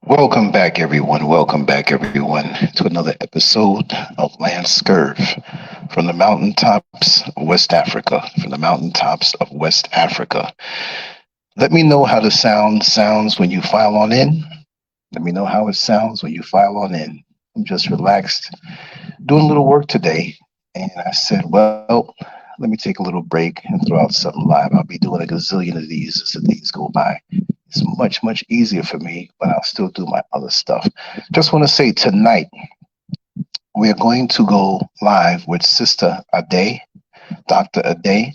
Welcome back, everyone. Welcome back, everyone, to another episode of LANCESCURV from the mountaintops of West Africa. From the mountaintops of West Africa. Let me know how the sound sounds when you file on in. Let me know how it sounds when you file on in. I'm just relaxed, doing a little work today, and I said, well, let me take a little break and throw out something live. I'll be doing a gazillion of these as the days go by. It's much, much easier for me, but I'll still do my other stuff. Just want to say tonight, we are going to go live with Sister Ade, Dr. Ade,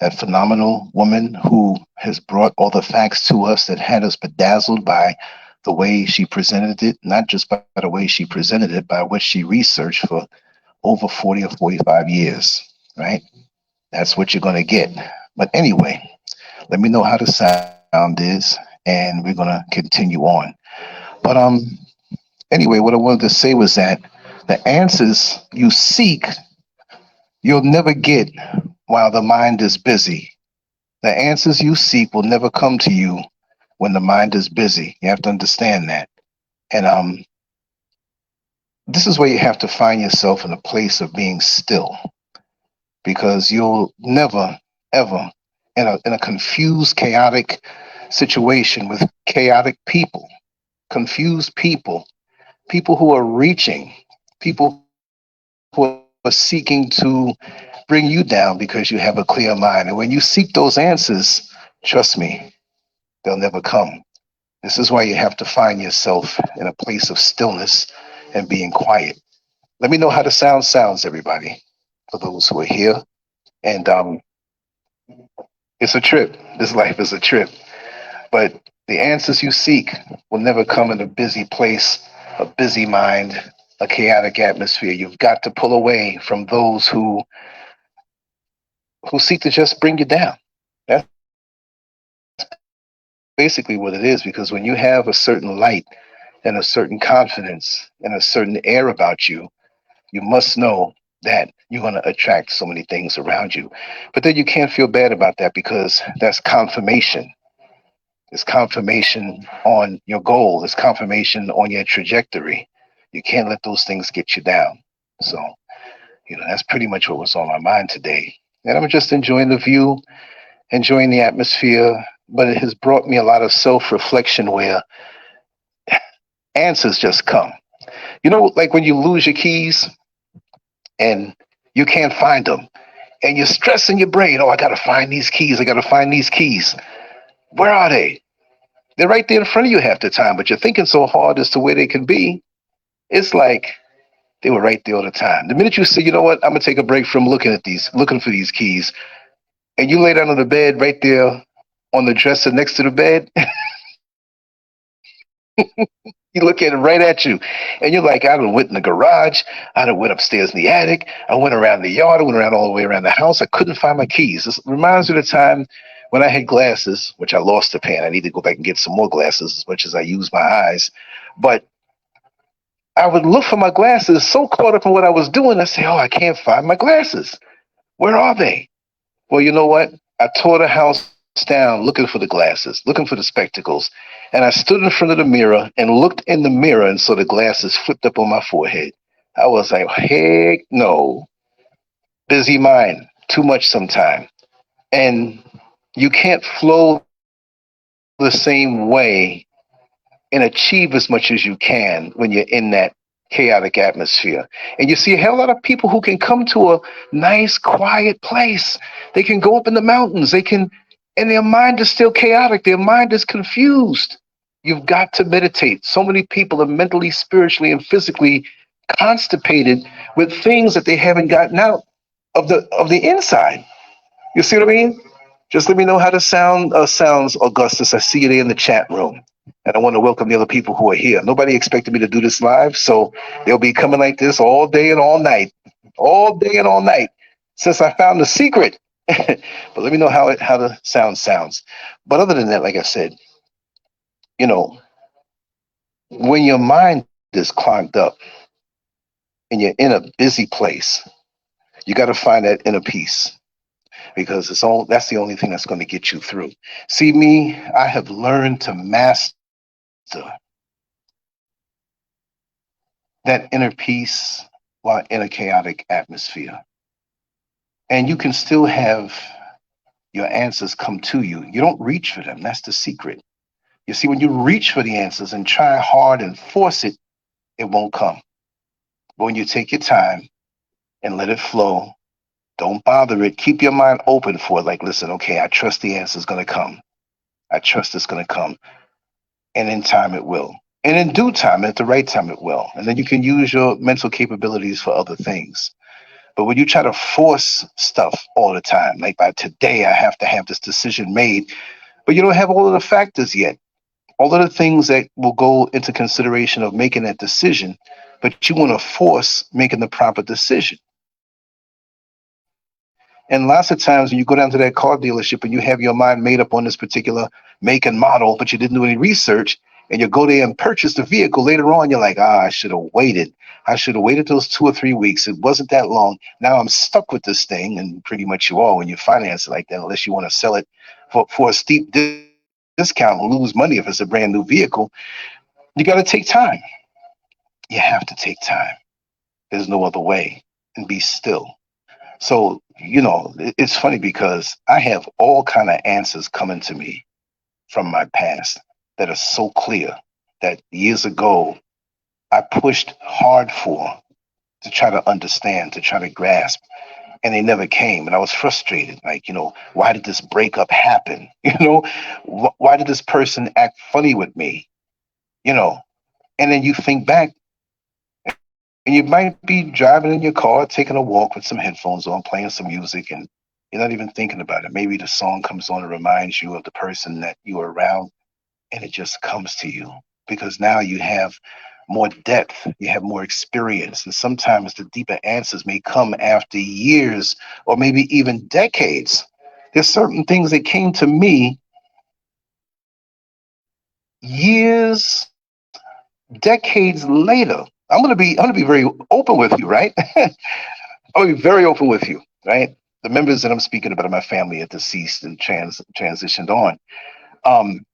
that phenomenal woman who has brought all the facts to us that had us bedazzled by the way she presented it, not just by the way she presented it, by what she researched for over 40 or 45 years, right? That's what you're going to get. But anyway, let me know how the sound is, and we're going to continue on. But anyway, what I wanted to say was that the answers you seek, you'll never get while the mind is busy. The answers you seek will never come to you when the mind is busy. You have to understand that. And this is where you have to find yourself in a place of being still, because you'll never, ever, in a confused, chaotic situation with chaotic people, confused people who are reaching, people who are seeking to bring you down because you have a clear mind. And when you seek those answers, trust me, they'll never come. This is why you have to find yourself in a place of stillness and being quiet. Let me know how the sound sounds, everybody, for those who are here. And it's a trip. This life is a trip. But the answers you seek will never come in a busy place, a busy mind, a chaotic atmosphere. You've got to pull away from those who seek to just bring you down. That's basically what it is, because when you have a certain light and a certain confidence and a certain air about you, you must know that you're going to attract so many things around you. But then you can't feel bad about that, because that's confirmation. It's confirmation on your goal. It's confirmation on your trajectory. You can't let those things get you down. So, that's pretty much what was on my mind today. And I'm just enjoying the view, enjoying the atmosphere, but it has brought me a lot of self-reflection where answers just come. Like when you lose your keys and you can't find them, and you're stressing your brain, oh, I got to find these keys. I got to find these keys. Where are they? They're right there in front of you half the time, but you're thinking so hard as to where they can be. It's like they were right there all the time. The minute you say, you know what, I'm going to take a break from looking for these keys, and you lay down on the bed right there on the dresser next to the bed, you look at it right at you, and you're like, I done went in the garage, I done went upstairs in the attic, I went around the yard, I went around all the way around the house, I couldn't find my keys. This reminds me of the time when I had glasses, which I lost a pair. I need to go back and get some more glasses as much as I use my eyes. But I would look for my glasses, so caught up in what I was doing, I say, oh, I can't find my glasses. Where are they? Well, you know what? I tore the house down looking for the glasses, looking for the spectacles. And I stood in front of the mirror and looked in the mirror and saw the glasses flipped up on my forehead. I was like, heck no. Busy mind, too much sometime. And you can't flow the same way and achieve as much as you can when you're in that chaotic atmosphere. And you see a hell lot of people who can come to a nice, quiet place. They can go up in the mountains. And their mind is still chaotic. Their mind is confused. You've got to meditate. So many people are mentally, spiritually, and physically constipated with things that they haven't gotten out of the inside. You see what I mean? Just let me know how the sound sounds, Augustus. I see you there in the chat room. And I want to welcome the other people who are here. Nobody expected me to do this live, so they'll be coming like this all day and all night. All day and all night, since I found the secret. But let me know how the sound sounds. But other than that, like I said, you know, when your mind is clogged up and you're in a busy place, you got to find that inner peace, because that's the only thing that's going to get you through. See me, I have learned to master that inner peace while in a chaotic atmosphere. And you can still have your answers come to you. You don't reach for them. That's the secret. You see, when you reach for the answers and try hard and force it, it won't come. But when you take your time and let it flow, don't bother it. Keep your mind open for it. Like, listen, okay, I trust the answer's going to come. I trust it's going to come. And in time, it will. And in due time, at the right time, it will. And then you can use your mental capabilities for other things. But when you try to force stuff all the time, like by today, I have to have this decision made, but you don't have all of the factors yet, all of the things that will go into consideration of making that decision, but you want to force making the proper decision. And lots of times when you go down to that car dealership and you have your mind made up on this particular make and model, but you didn't do any research, and you go there and purchase the vehicle later on, you're like, I should have waited. I should have waited those 2 or 3 weeks. It wasn't that long. Now I'm stuck with this thing, and pretty much you are when you finance it like that, unless you want to sell it for a steep discount and lose money if it's a brand new vehicle. You got to take time. You have to take time. There's no other way, and be still. So, it's funny because I have all kind of answers coming to me from my past that are so clear that years ago I pushed hard for, to try to understand, to try to grasp, and they never came. And I was frustrated. Like, why did this breakup happen? Why did this person act funny with me? You know, and then you think back, and you might be driving in your car, taking a walk with some headphones on, playing some music, and you're not even thinking about it. Maybe the song comes on and reminds you of the person that you were around, and it just comes to you because now you have more depth, you have more experience, and sometimes the deeper answers may come after years or maybe even decades. There's certain things that came to me years, decades later. I'm gonna be very open with you, right? I'll be very open with you, right? The members that I'm speaking about in my family are deceased and transitioned on. Um,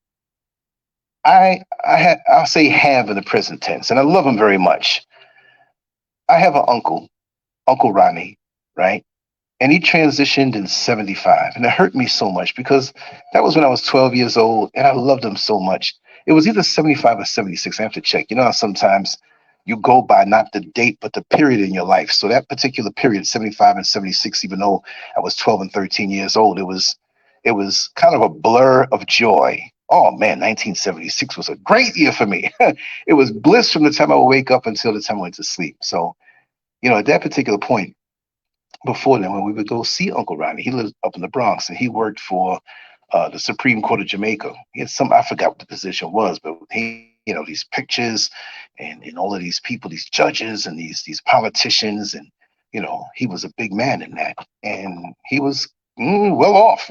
I'll say have in the present tense, and I love him very much. I have an uncle, Uncle Ronnie, right? And he transitioned in 75. And it hurt me so much because that was when I was 12 years old and I loved him so much. It was either 75 or 76. I have to check. You know how sometimes you go by not the date, but the period in your life. So that particular period, 75 and 76, even though I was 12 and 13 years old, it was kind of a blur of joy. Oh man, 1976 was a great year for me. It was bliss from the time I would wake up until the time I went to sleep. So, at that particular point, before then, when we would go see Uncle Ronnie, he lived up in the Bronx and he worked for the Supreme Court of Jamaica. He had I forgot what the position was, but these pictures and all of these people, these judges and these politicians, and he was a big man in that, and he was well off,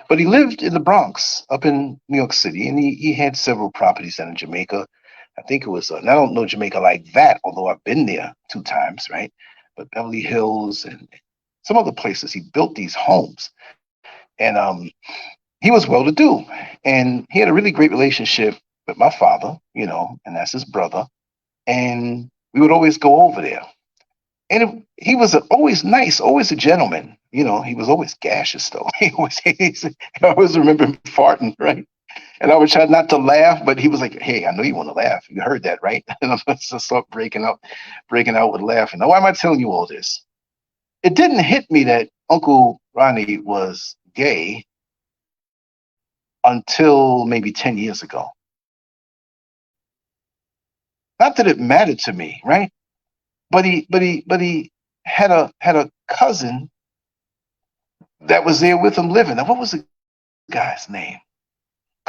but he lived in the Bronx up in New York City, and he had several properties down in Jamaica. I think it was, and I don't know Jamaica like that, although I've been there 2 times, right? But Beverly Hills and some other places, he built these homes, and he was well to do, and he had a really great relationship with my father, and that's his brother, and we would always go over there. And he was always nice, always a gentleman. He was always gaseous though. I always remember him farting, right? And I would try not to laugh, but he was like, "Hey, I know you want to laugh. You heard that, right?" And I'm just start breaking out with laughing. Now, why am I telling you all this? It didn't hit me that Uncle Ronnie was gay until maybe 10 years ago. Not that it mattered to me, right? But he had a cousin that was there with him living. Now, what was the guy's name?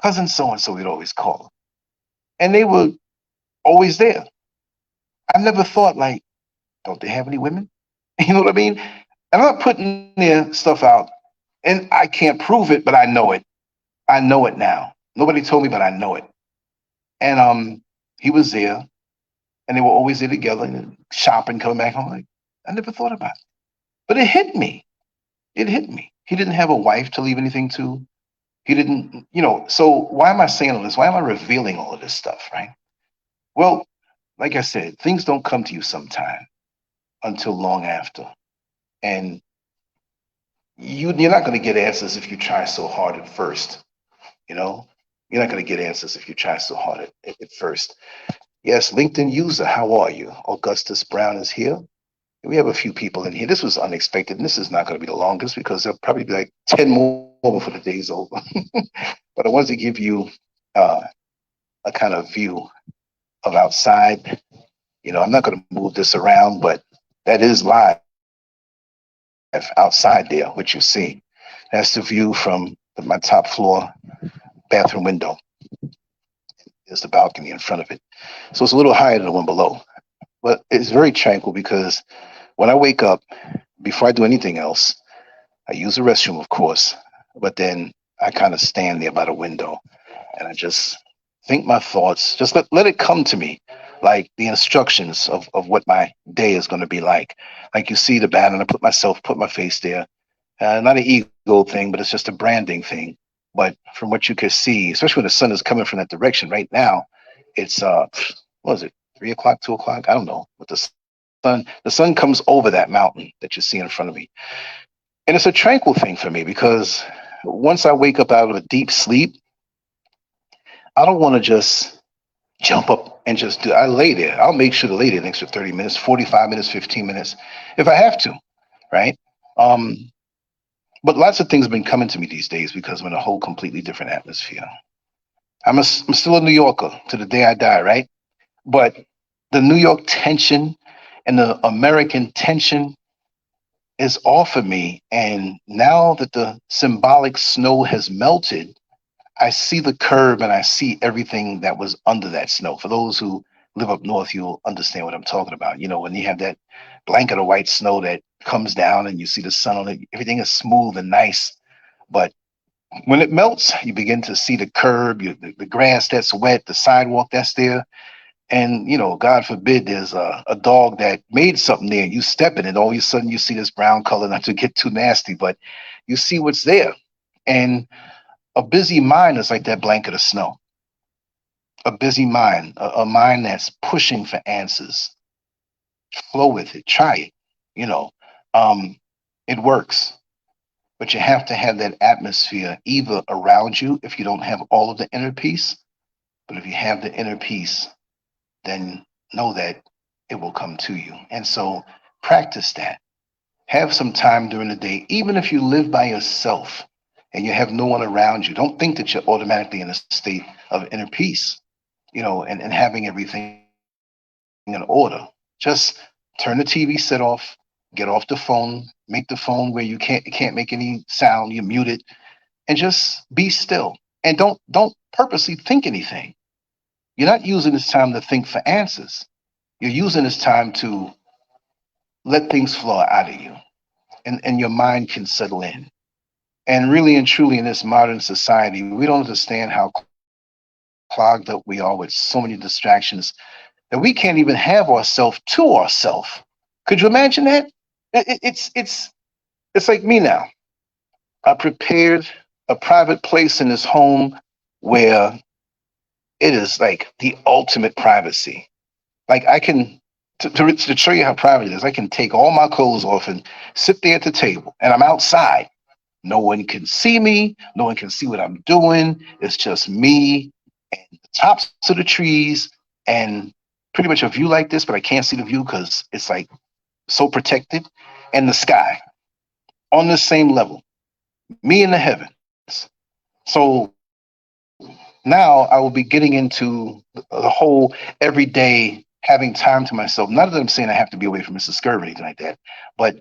Cousin so and so, we'd always call him. And they were always there. I never thought, like, don't they have any women? You know what I mean? And I'm not putting their stuff out, and I can't prove it, but I know it. I know it now. Nobody told me, but I know it. And he was there, and they were always there together, and shopping, coming back home. Like, I never thought about it, but it hit me. It hit me. He didn't have a wife to leave anything to. He didn't. So why am I saying all this? Why am I revealing all of this stuff, right? Well, like I said, things don't come to you sometime until long after. And you're not going to get answers if you try so hard at first. You know, you're not going to get answers if you try so hard at first. Yes, LinkedIn user, how are you? Augustus Brown is here. We have a few people in here. This was unexpected, and this is not going to be the longest because there'll probably be like 10 more before the day's over. But I wanted to give you uh, a kind of view of outside. You know, I'm not going to move this around, but that is live outside there, what you see. That's the view from my top floor bathroom window. There's the balcony in front of it. So it's a little higher than the one below. But it's very tranquil because when I wake up, before I do anything else, I use the restroom, of course, but then I kind of stand there by the window and I just think my thoughts, just let it come to me, like the instructions of what my day is going to be like. Like you see the banner, and I put my face there. Not an ego thing, but it's just a branding thing. But from what you can see, especially when the sun is coming from that direction right now, it's what is it, 3 o'clock, 2 o'clock? I don't know. But the sun comes over that mountain that you see in front of me. And it's a tranquil thing for me because once I wake up out of a deep sleep, I don't want to just jump up and just do. I lay there. I'll make sure to lay there an extra 30 minutes, 45 minutes, 15 minutes, if I have to, right? But lots of things have been coming to me these days because I'm in a whole completely different atmosphere. I'm still a New Yorker to the day I die, right? But the New York tension and the American tension is off of me. And now that the symbolic snow has melted, I see the curb and I see everything that was under that snow. For those who live up north, you'll understand what I'm talking about. You know, when you have that blanket of white snow that comes down and you see the sun on it, everything is smooth and nice. But when it melts, you begin to see the curb, the grass that's wet, the sidewalk that's there. And, you know, God forbid there's a dog that made something there and you step in it, all of a sudden you see this brown color, not to get too nasty, but you see what's there. And a busy mind is like that blanket of snow. A busy mind, a mind that's pushing for answers. Flow with it, try it. You know, it works. But you have to have that atmosphere either around you if you don't have all of the inner peace. But if you have the inner peace, then know that it will come to you. And so practice that. Have some time during the day, even if you live by yourself and you have no one around you. Don't think that you're automatically in a state of inner peace, you know, and having everything in order. Just turn the TV set off, get off the phone, make the phone where you can't make any sound, you mute it, and just be still. And don't purposely think anything. You're not using this time to think for answers. You're using this time to let things flow out of you and your mind can settle in. And really and truly in this modern society, we don't understand how clogged up we are with so many distractions that we can't even have ourselves to ourselves. Could you imagine that? It's like me now. I prepared a private place in this home where it is like the ultimate privacy. Like I can, to show you how private it is, I can take all my clothes off and sit there at the table and I'm outside. No one can see me. No one can see what I'm doing. It's just me and the tops of the trees and pretty much a view like this, but I can't see the view because it's like so protected, and the sky on the same level, me in the heavens. So now I will be getting into the whole everyday having time to myself. Not that I'm saying I have to be away from Mrs. Scurv or anything like that, but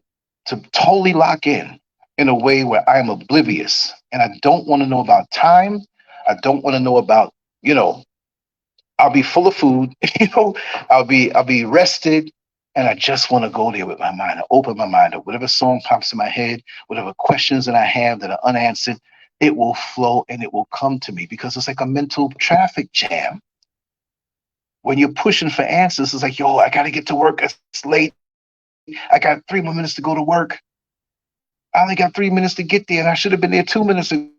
to totally lock in a way where I'm oblivious and I don't want to know about time. I don't want to know about, you know, I'll be full of food, you know, I'll be rested, and I just want to go there with my mind. I open my mind up. Whatever song pops in my head, whatever questions that I have that are unanswered, it will flow and it will come to me because it's like a mental traffic jam. When you're pushing for answers, it's like, yo, I got to get to work. It's late. I got 3 more minutes to go to work. I only got 3 minutes to get there, and I should have been there 2 minutes ago.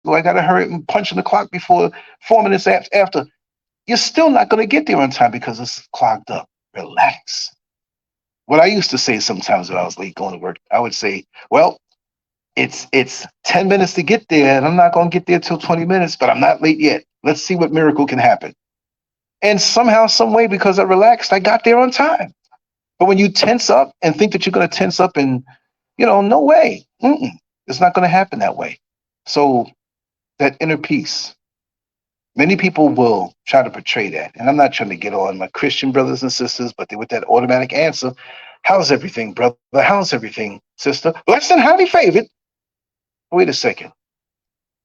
I got to hurry and punch in the clock before 4 minutes after. you're still not going to get there on time because it's clogged up. Relax. What I used to say sometimes when I was late going to work, I would say, well, it's 10 minutes to get there, and I'm not going to get there till 20 minutes, but I'm not late yet. Let's see what miracle can happen. And somehow, some way, because I relaxed, I got there on time. But when you tense up and think that you're going to tense up and, no way. It's not going to happen that way. So that inner peace, many people will try to portray that. And I'm not trying to get on my Christian brothers and sisters, but they with that automatic answer, how's everything, brother? How's everything, sister? Blessed and highly favored. Wait a second.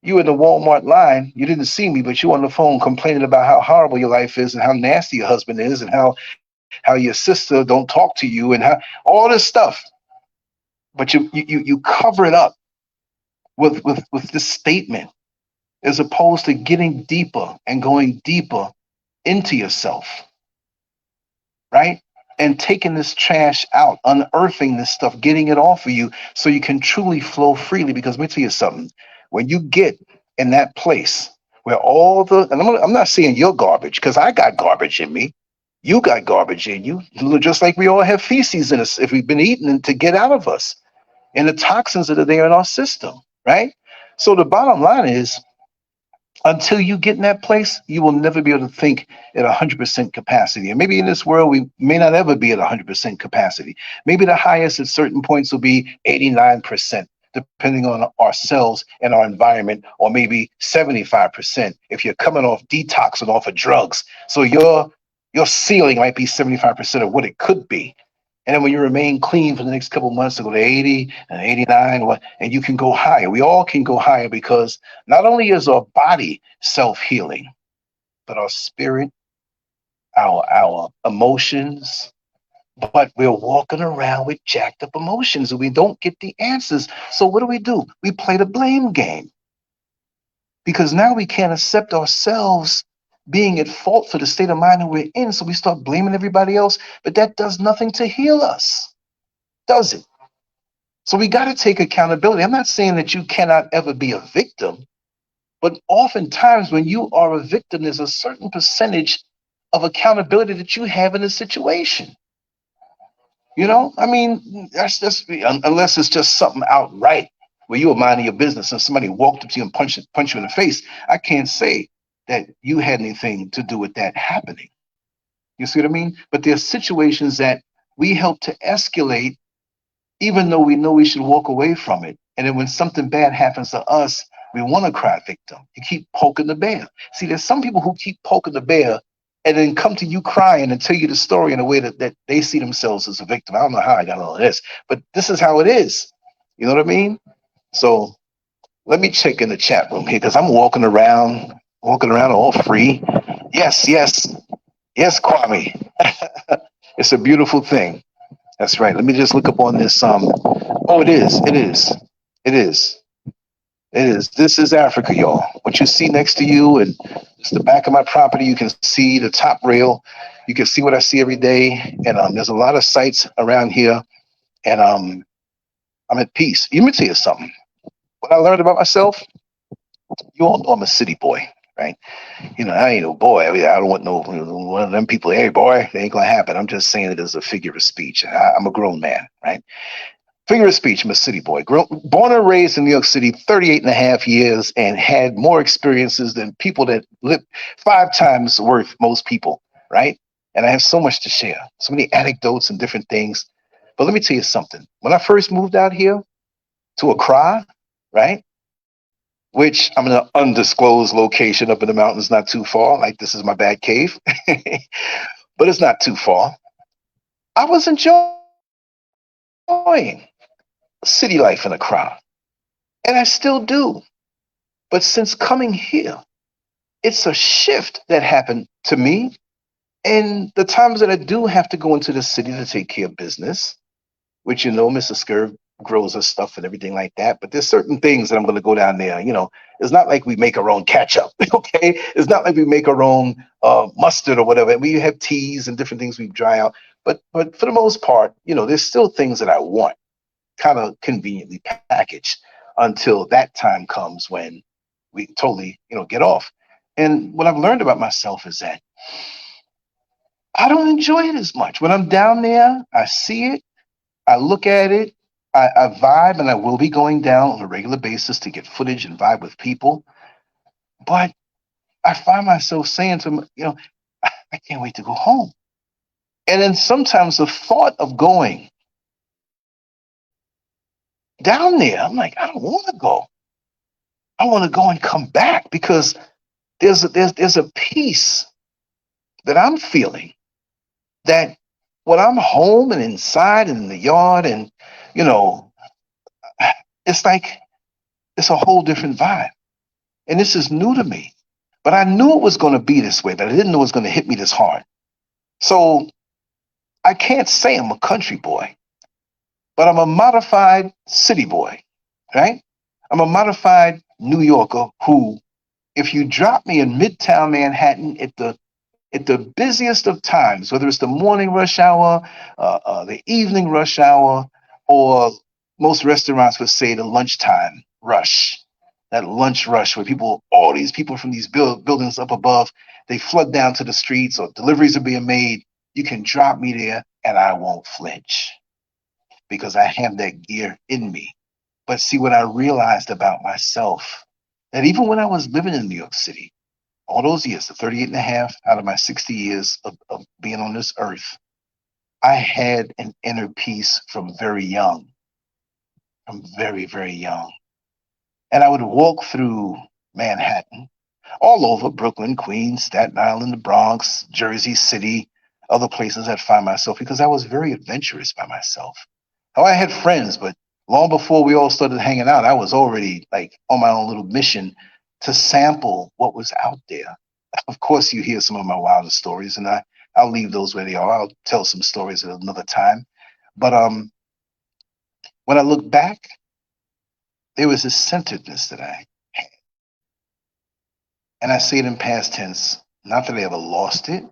You in the Walmart line, you didn't see me, but you on the phone complaining about how horrible your life is and how nasty your husband is and how your sister don't talk to you and how all this stuff. But you cover it up with this statement as opposed to getting deeper and going deeper into yourself, right? And taking this trash out, unearthing this stuff, getting it off of you so you can truly flow freely. Because let me tell you something, when you get in that place where and I'm not saying you're garbage, because I got garbage in me. You got garbage in you, just like we all have feces in us if we've been eating to get out of us and the toxins that are there in our system, right? So the bottom line is, until you get in that place, you will never be able to think at 100% capacity. And maybe in this world, we may not ever be at 100% capacity. Maybe the highest at certain points will be 89%, depending on ourselves and our environment, or maybe 75% if you're coming off detox and off of drugs. So your ceiling might be 75% of what it could be. And then when you remain clean for the next couple of months to go to 80 and 89, and you can go higher. We all can go higher because not only is our body self-healing, but our spirit, our emotions, but we're walking around with jacked up emotions and we don't get the answers. So what do? We play the blame game because now we can't accept ourselves being at fault for the state of mind that we're in. So we start blaming everybody else, but that does nothing to heal us, does it? So we got to take accountability. I'm not saying that you cannot ever be a victim, but oftentimes when you are a victim, there's a certain percentage of accountability that you have in a situation. I mean, that's just, unless it's just something outright where you were minding your business and somebody walked up to you and punched you in the face. I can't say that you had anything to do with that happening. You see what I mean? But there are situations that we help to escalate, even though we know we should walk away from it. And then when something bad happens to us, we want to cry victim. You keep poking the bear. See, there's some people who keep poking the bear and then come to you crying and tell you the story in a way that they see themselves as a victim. I don't know how I got all of this, but this is how it is. You know what I mean? So let me check in the chat room here because I'm walking around all free. Yes, Kwame. It's a beautiful thing. That's right. Let me just look up on this. Oh, it is. This is Africa, y'all. What you see next to you, and it's the back of my property. You can see the top rail. You can see what I see every day. And there's a lot of sites around here. And I'm at peace. Let me tell you something. What I learned about myself, you all know I'm a city boy, right? I ain't no boy. I don't want no one of them people. Hey, boy, it ain't gonna happen. I'm just saying it as a figure of speech. I'm a grown man, right? Figure of speech. I'm a city boy. Born and raised in New York City, 38 and a half years, and had more experiences than people that live 5 times worth most people, right? And I have so much to share, so many anecdotes and different things. But let me tell you something. When I first moved out here to Accra, right? Which I'm in an undisclosed location up in the mountains, not too far. Like this is my bad cave, but it's not too far. I was enjoying city life in Accra, and I still do. But since coming here, it's a shift that happened to me. And the times that I do have to go into the city to take care of business, which Mr. SCURV grows us stuff and everything like that. But there's certain things that I'm going to go down there. It's not like we make our own ketchup, okay? It's not like we make our own mustard or whatever. We have teas and different things we dry out. But for the most part, there's still things that I want, kind of conveniently packaged until that time comes when we totally, get off. And what I've learned about myself is that I don't enjoy it as much. When I'm down there, I see it, I look at it, I vibe, and I will be going down on a regular basis to get footage and vibe with people. But I find myself saying to them, I can't wait to go home. And then sometimes the thought of going down there, I'm like, I don't want to go. I want to go and come back because there's a peace that I'm feeling that when I'm home and inside and in the yard and you know, it's like it's a whole different vibe. And this is new to me. But I knew it was going to be this way, but I didn't know it was going to hit me this hard. So I can't say I'm a country boy, but I'm a modified city boy, right? I'm a modified New Yorker who, if you drop me in Midtown Manhattan at the busiest of times, whether it's the morning rush hour, the evening rush hour, or most restaurants would say the lunchtime rush, that lunch rush where all these people from these buildings up above, they flood down to the streets or deliveries are being made. You can drop me there and I won't flinch because I have that gear in me. But see, what I realized about myself, that even when I was living in New York City, all those years, the 38 and a half out of my 60 years of being on this earth, I had an inner peace from very young, from very, very young. And I would walk through Manhattan, all over Brooklyn, Queens, Staten Island, the Bronx, Jersey City, other places I'd find myself because I was very adventurous by myself. Oh, I had friends, but long before we all started hanging out, I was already like on my own little mission to sample what was out there. Of course, you hear some of my wildest stories, and I'll leave those where they are. I'll tell some stories at another time. But when I look back, there was this centeredness that I had, and I say it in past tense. Not that I ever lost it.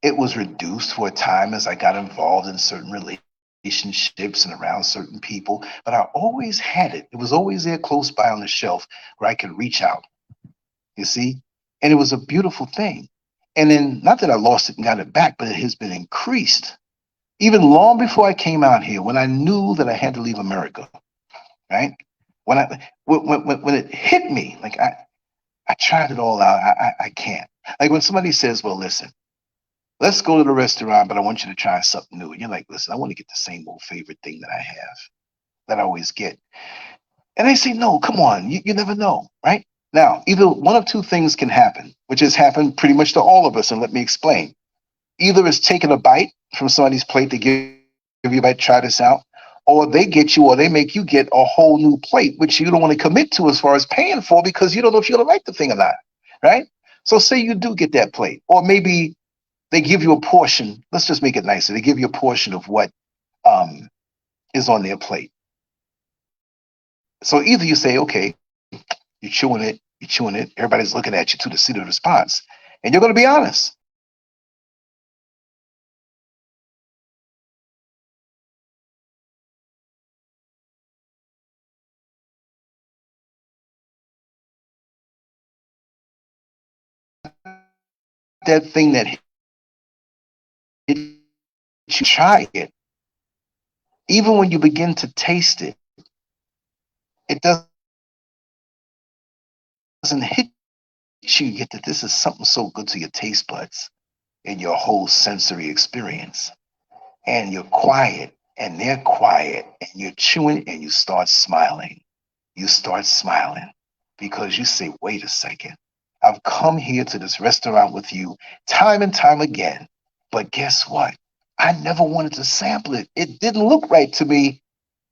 It was reduced for a time as I got involved in certain relationships and around certain people, but I always had it. It was always there close by on the shelf where I could reach out, you see? And it was a beautiful thing. And then, not that I lost it and got it back, but it has been increased. Even long before I came out here, when I knew that I had to leave America, right? When it hit me, like I tried it all out. I can't. Like when somebody says, well, listen, let's go to the restaurant, but I want you to try something new. And you're like, listen, I want to get the same old favorite thing that I have, that I always get. And they say, no, come on, you never know, right? Now, either one of two things can happen, which has happened pretty much to all of us, and let me explain. Either it's taking a bite from somebody's plate to give you a bite, try this out, or they make you get a whole new plate, which you don't want to commit to as far as paying for because you don't know if you're going to like the thing or not, right? So say you do get that plate, or maybe they give you a portion. Let's just make it nicer. They give you a portion of what is on their plate. So either you say, okay, you're chewing it, everybody's looking at you to see the response, and you're going to be honest. That thing that you try it, even when you begin to taste it, it doesn't hit you yet that this is something so good to your taste buds and your whole sensory experience. And you're quiet, and they're quiet, and you're chewing, and you start smiling. You start smiling because you say, wait a second. I've come here to this restaurant with you time and time again. But guess what? I never wanted to sample it. It didn't look right to me,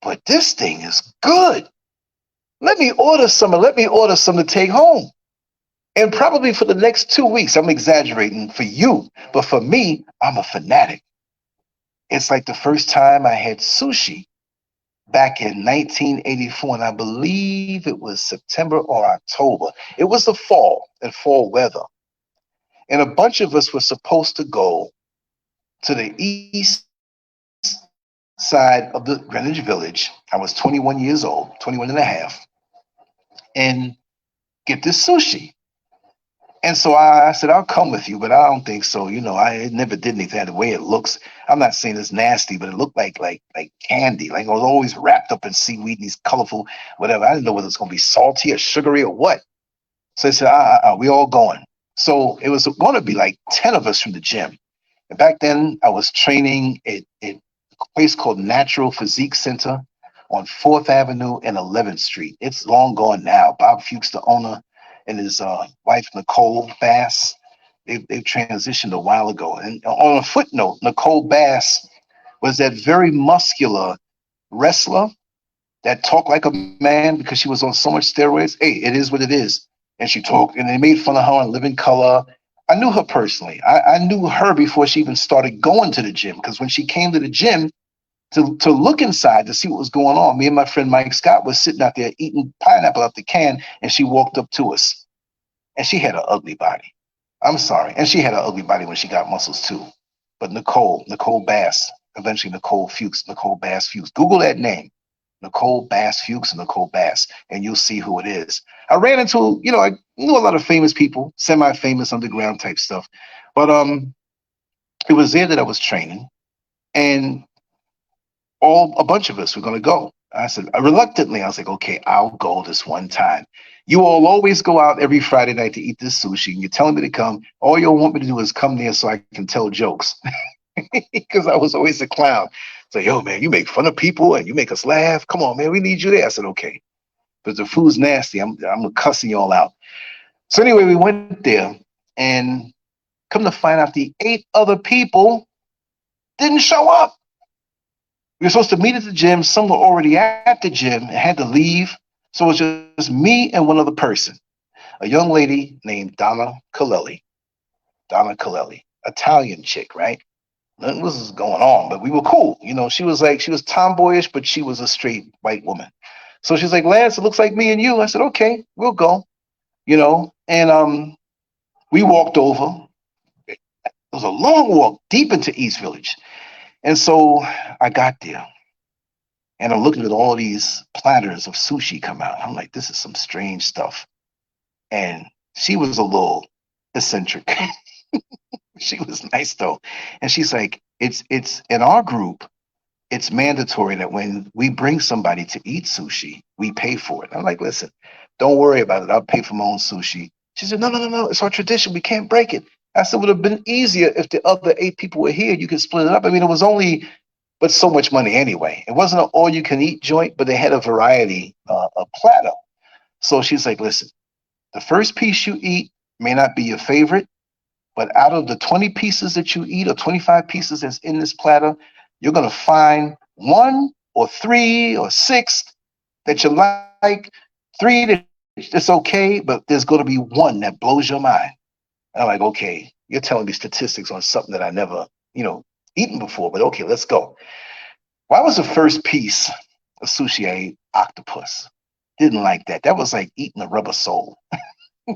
but this thing is good. Let me order some and let me order some to take home. And probably for the next 2 weeks, I'm exaggerating for you, but for me, I'm a fanatic. It's like the first time I had sushi back in 1984, and I believe it was September or October. It was the fall and fall weather. And a bunch of us were supposed to go to the east side of the Greenwich Village. I was 21 years old, 21 and a half, and get this sushi. And so I said, I'll come with you, but I don't think so. It never did anything. The way it looks, I'm not saying it's nasty, but it looked like candy. Like it was always wrapped up in seaweed, these colorful, whatever. I didn't know whether it's going to be salty or sugary or what. So I said, we all going. So it was going to be like 10 of us from the gym. And back then, I was training at a place called Natural Physique Center on 4th Avenue and 11th Street. It's long gone now. Bob Fuchs, the owner, and his wife, Nicole Bass, they've transitioned a while ago. And on a footnote, Nicole Bass was that very muscular wrestler that talked like a man because she was on so much steroids. Hey, it is what it is. And she talked, and they made fun of her on Living Color. I knew her personally. I knew her before she even started going to the gym, because when she came to the gym to look inside to see what was going on, me and my friend Mike Scott was sitting out there eating pineapple out the can, and she walked up to us. And she had an ugly body. I'm sorry. And she had an ugly body when she got muscles too. But Nicole Bass, eventually Nicole Bass Fuchs. Google that name. Nicole Bass Fuchs and Nicole Bass, and you'll see who it is. I ran into, I knew a lot of famous people, semi-famous underground type stuff, but it was there that I was training, and a bunch of us were going to go. I said, reluctantly, I was like, okay, I'll go this one time. You all always go out every Friday night to eat this sushi, and you're telling me to come. All you'll want me to do is come there so I can tell jokes, because I was always a clown. So, yo, man, you make fun of people and you make us laugh. Come on, man, we need you there. I said, okay. But the food's nasty. I'm cussing y'all out. So anyway, we went there, and come to find out, the 8 other people didn't show up. We were supposed to meet at the gym. Some were already at the gym and had to leave. So it was just me and one other person, a young lady named Donna Colelli, Italian chick, right? Nothing was going on, but we were cool. She was tomboyish, but she was a straight white woman. So she's like, Lance, it looks like me and you. I said, okay, we'll go. And we walked over. It was a long walk deep into East Village. And so I got there, and I'm looking at all these platters of sushi come out. I'm like, this is some strange stuff. And she was a little eccentric. She was nice though. And she's like, it's in our group, it's mandatory that when we bring somebody to eat sushi, we pay for it. I'm like, listen, don't worry about it. I'll pay for my own sushi. She said, no. It's our tradition. We can't break it. I said, it would have been easier if the other 8 people were here. You could split it up. I mean, it was only, but so much money anyway. It wasn't an all-you-can-eat joint, but they had a variety, a platter. So she's like, listen, the first piece you eat may not be your favorite, but out of the 20 pieces that you eat, or 25 pieces that's in this platter, you're going to find 1 or 3 or 6 that you like, 3 that's okay, but there's going to be 1 that blows your mind. And I'm like, okay, you're telling me statistics on something that I never, eaten before, but okay, let's go. Why was the first piece of sushi I ate octopus? Didn't like that. That was like eating a rubber sole.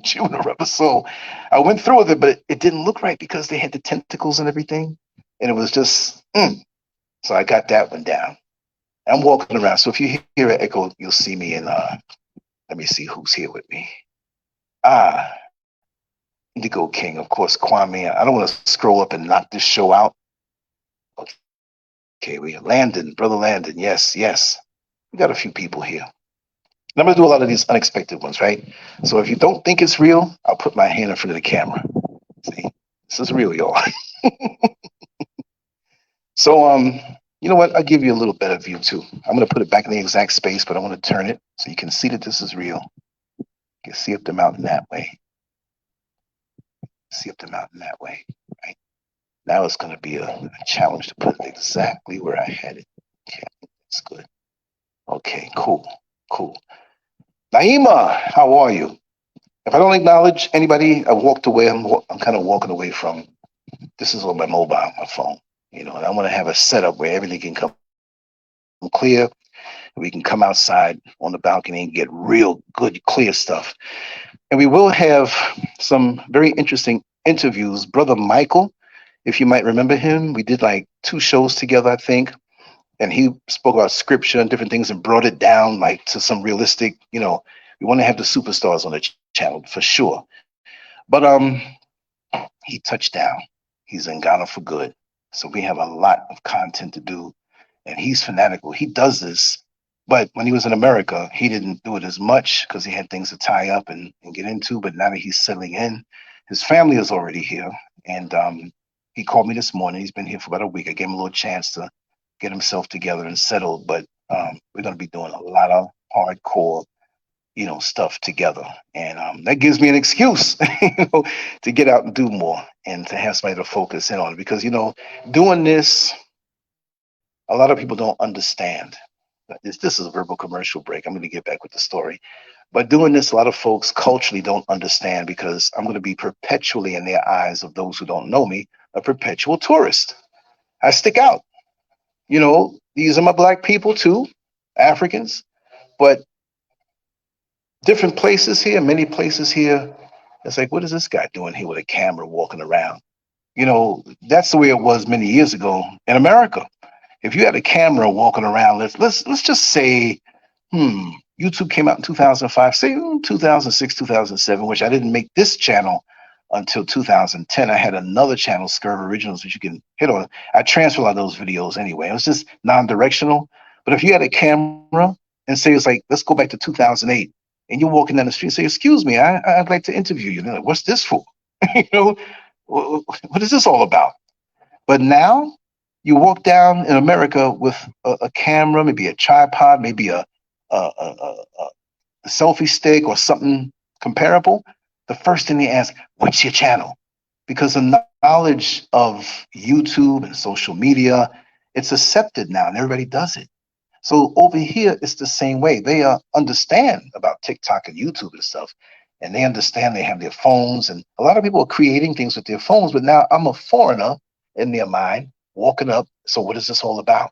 Chewing a rubber sole. I went through with it, but it didn't look right because they had the tentacles and everything. And it was just, So I got that one down. I'm walking around. So if you hear an echo, you'll see me in, let me see who's here with me. Indigo King, of course, Kwame. I don't want to scroll up and knock this show out. Okay, we have Landon, Brother Landon. Yes. We got a few people here. I'm going to do a lot of these unexpected ones, right? So if you don't think it's real, I'll put my hand in front of the camera. See, this is real, y'all. So, you know what? I'll give you a little better view too. I'm going to put it back in the exact space, but I want to turn it so you can see that this is real. You can see up the mountain that way. See up the mountain that way, right? Now it's going to be a challenge to put it exactly where I had it. Okay, that's good. Okay, cool. Naima, how are you? If I don't acknowledge anybody, I walked away. I'm kind of walking away from. This is on my mobile, my phone. And I want to have a setup where everything can come clear. We can come outside on the balcony and get real good, clear stuff. And we will have some very interesting interviews. Brother Michael, if you might remember him, we did like 2 shows together, I think. And he spoke about scripture and different things and brought it down like to some realistic, we want to have the superstars on the channel for sure. But he touched down. He's in Ghana for good. So we have a lot of content to do, and he's fanatical. He does this, but when he was in America, he didn't do it as much because he had things to tie up and get into. But now that he's settling in, his family is already here, and he called me this morning. He's been here for about a week. I gave him a little chance to get himself together and settled, but we're going to be doing a lot of hardcore stuff together. And that gives me an excuse, to get out and do more and to have somebody to focus in on. Because, doing this, a lot of people don't understand. This is a verbal commercial break. I'm going to get back with the story. But doing this, a lot of folks culturally don't understand because I'm going to be perpetually, in their eyes of those who don't know me, a perpetual tourist. I stick out. These are my black people too, Africans, but different places here, many places here, it's like, what is this guy doing here with a camera walking around? That's the way it was many years ago in America. If you had a camera walking around, let's just say, YouTube came out in 2005, say 2006, 2007, which I didn't make this channel until 2010. I had another channel, SCURV Originals, which you can hit on. I transfer a lot of those videos anyway. It was just non-directional. But if you had a camera and say it's like, let's go back to 2008, and you're walking down the street and say, excuse me, I'd like to interview you. They're like, what's this for? What is this all about? But now you walk down in America with a camera, maybe a tripod, maybe a selfie stick or something comparable. The first thing they ask, what's your channel? Because the knowledge of YouTube and social media, it's accepted now and everybody does it. So over here, it's the same way. They understand about TikTok and YouTube and stuff, and they understand they have their phones, and a lot of people are creating things with their phones, but now I'm a foreigner in their mind, walking up. So what is this all about?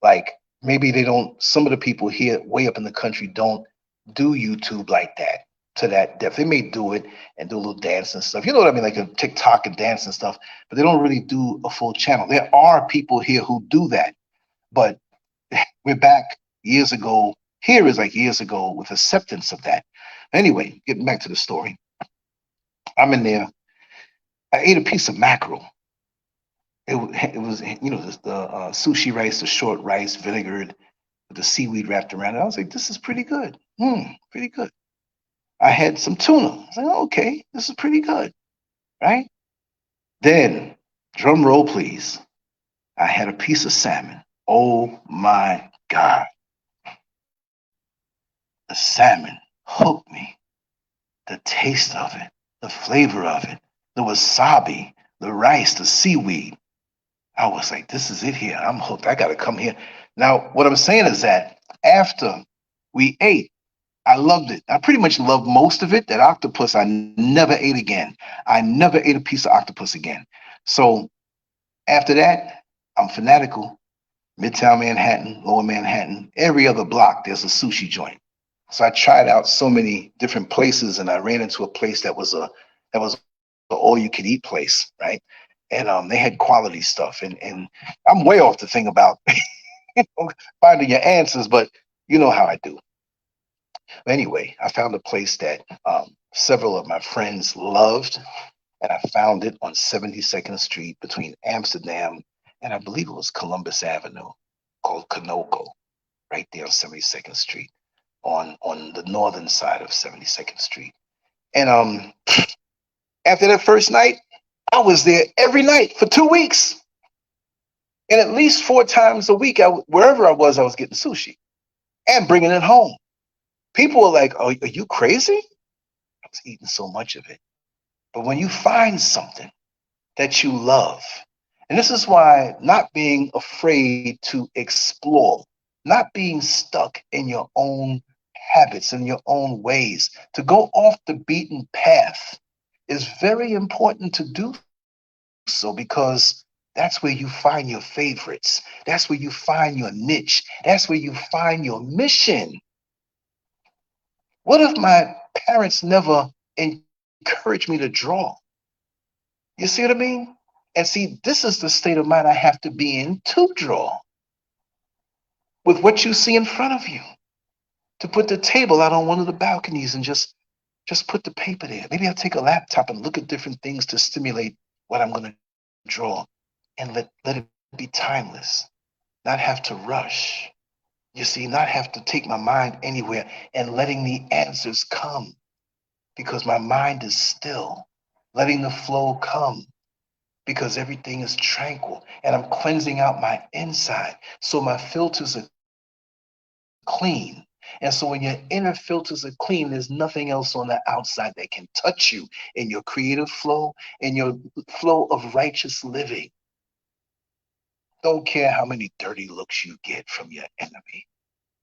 Like, maybe some of the people here way up in the country don't do YouTube like that, to that depth. They may do it and do a little dance and stuff. You know what I mean? Like a TikTok and dance and stuff, but they don't really do a full channel. There are people here who do that, but we're back years ago. Here is like years ago with acceptance of that. Anyway, getting back to the story. I'm in there. I ate a piece of mackerel. It was the sushi rice, the short rice, vinegared with the seaweed wrapped around it. I was like, this is pretty good. Pretty good. I had some tuna. I was like, oh, okay, this is pretty good, right? Then, drum roll, please. I had a piece of salmon. Oh my God. The salmon hooked me. The taste of it, the flavor of it, the wasabi, the rice, the seaweed. I was like, this is it here. I'm hooked. I got to come here. Now, what I'm saying is that after we ate, I loved it. I pretty much loved most of it. That octopus, I never ate again. I never ate a piece of octopus again. So after that, I'm fanatical. Midtown Manhattan, Lower Manhattan, every other block, there's a sushi joint. So I tried out so many different places, and I ran into a place that was an all-you-can-eat place, right? And they had quality stuff. And I'm way off the thing about finding your answers, but you know how I do. Anyway, I found a place that several of my friends loved, and I found it on 72nd Street between Amsterdam and I believe it was Columbus Avenue, called Kanoko, right there on 72nd Street, on the northern side of 72nd Street. And after that first night, I was there every night for 2 weeks. And at least 4 times a week, wherever I was getting sushi and bringing it home. People were like, oh, are you crazy? I was eating so much of it. But when you find something that you love, and this is why not being afraid to explore, not being stuck in your own habits and your own ways, to go off the beaten path is very important to do so, because that's where you find your favorites. That's where you find your niche. That's where you find your mission. What if my parents never encouraged me to draw? You see what I mean? And see, this is the state of mind I have to be in to draw. With what you see in front of you. To put the table out on one of the balconies and just Just put the paper there. Maybe I'll take a laptop and look at different things to stimulate what I'm going to draw, and let it be timeless, not have to rush. You see, not have to take my mind anywhere, and letting the answers come because my mind is still, letting the flow come because everything is tranquil, and I'm cleansing out my inside. So my filters are clean. And so when your inner filters are clean, there's nothing else on the outside that can touch you in your creative flow, in your flow of righteous living. Don't care how many dirty looks you get from your enemy.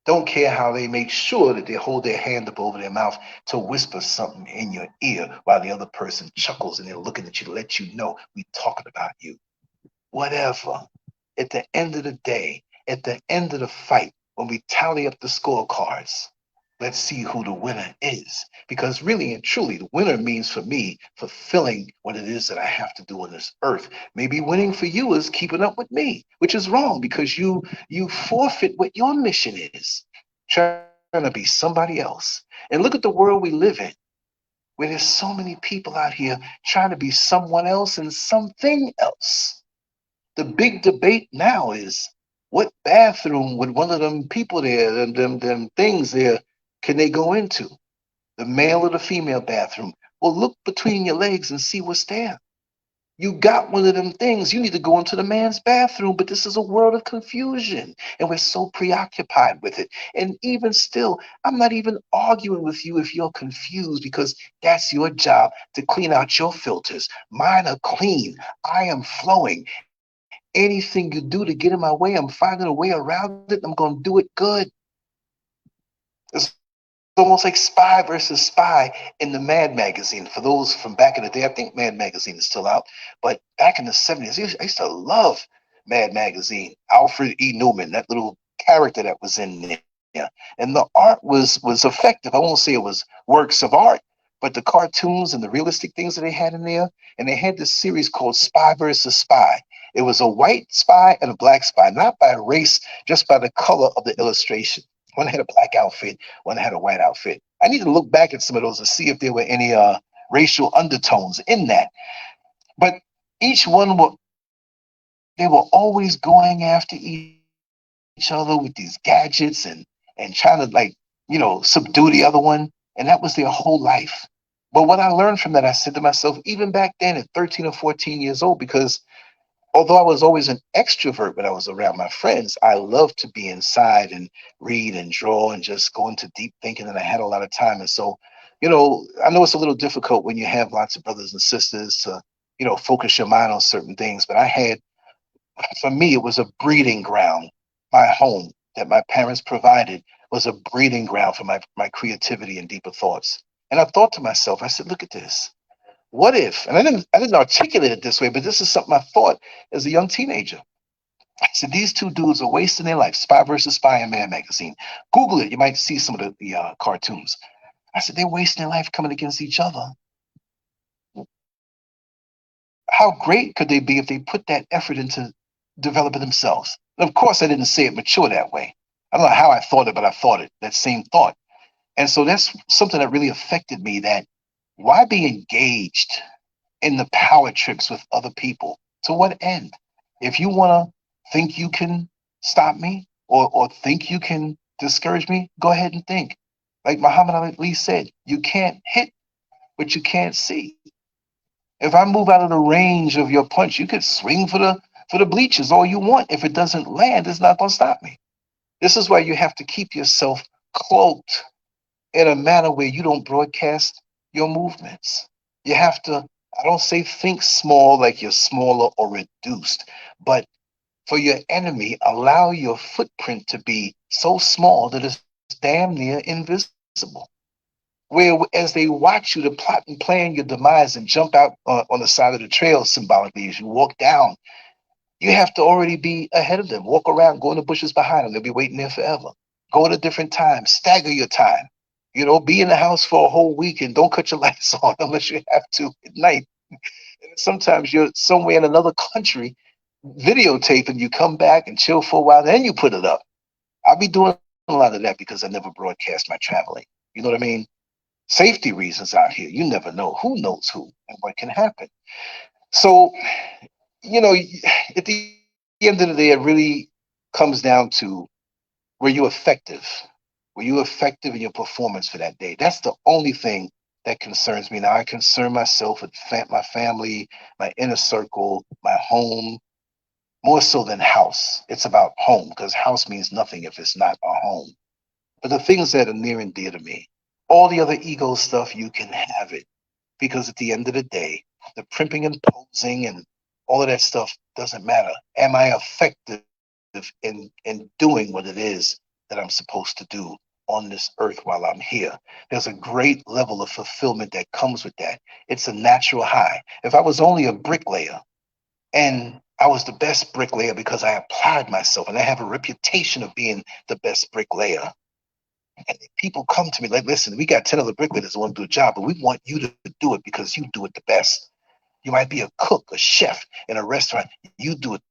Don't care how they make sure that they hold their hand up over their mouth to whisper something in your ear while the other person chuckles and they're looking at you to let you know we talking about you. Whatever. At the end of the day, at the end of the fight, when we tally up the scorecards, let's see who the winner is. Because really and truly, the winner means for me fulfilling what it is that I have to do on this earth. Maybe winning for you is keeping up with me, which is wrong because you forfeit what your mission is, trying to be somebody else. And look at the world we live in, where there's so many people out here trying to be someone else and something else. The big debate now is what bathroom would one of them people there, them things there, can they go into? The male or the female bathroom? Well, look between your legs and see what's there. You got one of them things. You need to go into the man's bathroom, but this is a world of confusion, and we're so preoccupied with it. And even still, I'm not even arguing with you if you're confused because that's your job to clean out your filters. Mine are clean. I am flowing. Anything you do to get in my way, I'm finding a way around it. I'm going to do it good. It's almost like spy versus spy in the Mad magazine. For those from back in the day, I think Mad magazine is still out. But back in the 70s, I used to love Mad magazine. Alfred E. Newman, that little character that was in there. And the art was effective. I won't say it was works of art, but the cartoons and the realistic things that they had in there. And they had this series called Spy versus Spy. It was a white spy and a black spy, not by race, just by the color of the illustration. One had a black outfit, one had a white outfit. I need to look back at some of those and see if there were any racial undertones in that. But each one were they were always going after each other with these gadgets and trying to subdue the other one. And that was their whole life. But what I learned from that, I said to myself, even back then at 13 or 14 years old, because although I was always an extrovert when I was around my friends, I loved to be inside and read and draw and just go into deep thinking. And I had a lot of time. And so, I know it's a little difficult when you have lots of brothers and sisters to, focus your mind on certain things. But for me, it was a breeding ground. My home that my parents provided was a breeding ground for my creativity and deeper thoughts. And I thought to myself, I said, look at this. What if, and I didn't articulate it this way, but this is something I thought as a young teenager. I said, these two dudes are wasting their life, Spy versus Spy in Man magazine. Google it. You might see some of the cartoons. I said, they're wasting their life coming against each other. How great could they be if they put that effort into developing themselves? And of course, I didn't say it mature that way. I don't know how I thought it, but I thought it, that same thought. And so that's something that really affected me, that why be engaged in the power trips with other people? To what end? If you want to think you can stop me or think you can discourage me, go ahead and think. Like Muhammad Ali said, you can't hit what you can't see. If I move out of the range of your punch, you could swing for the bleachers all you want. If it doesn't land, it's not going to stop me. This is why you have to keep yourself cloaked in a manner where you don't broadcast your movements. You have to, I don't say think small like you're smaller or reduced, but for your enemy, allow your footprint to be so small that it's damn near invisible. Where as they watch you to plot and plan your demise and jump out on the side of the trail symbolically as you walk down, you have to already be ahead of them. Walk around, go in the bushes behind them. They'll be waiting there forever. Go at a different time. Stagger your time. Be in the house for a whole week and don't cut your lights on unless you have to at night. And sometimes you're somewhere in another country videotaping, you come back and chill for a while, then you put it up. I'll be doing a lot of that because I never broadcast my traveling. You know what I mean? Safety reasons out here. You never know who knows who and what can happen. So, you know, at the end of the day, it really comes down to, were you effective? Were you effective in your performance for that day? That's the only thing that concerns me. Now, I concern myself with my family, my inner circle, my home, more so than house. It's about home because house means nothing if it's not a home. But the things that are near and dear to me, all the other ego stuff, you can have it. Because at the end of the day, the primping and posing and all of that stuff doesn't matter. Am I effective in doing what it is that I'm supposed to do on this earth while I'm here? There's a great level of fulfillment that comes with that. It's a natural high. If I was only a bricklayer and I was the best bricklayer because I applied myself and I have a reputation of being the best bricklayer, and people come to me like, listen, we got 10 other bricklayers that want to do a job, but we want you to do it because you do it the best. You might be a cook, a chef in a restaurant. You do it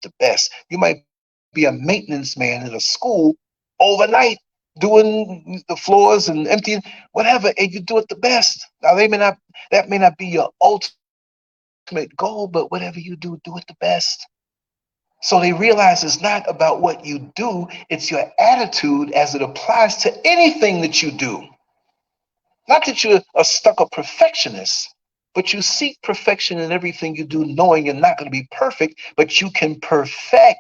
the best. You might be a maintenance man in a school overnight doing the floors and emptying, whatever, and you do it the best. Now, that may not be your ultimate goal, but whatever you do it the best. So they realize it's not about what you do, it's your attitude as it applies to anything that you do. Not that you're a stuck up perfectionist, but you seek perfection in everything you do, knowing you're not going to be perfect, but you can perfect.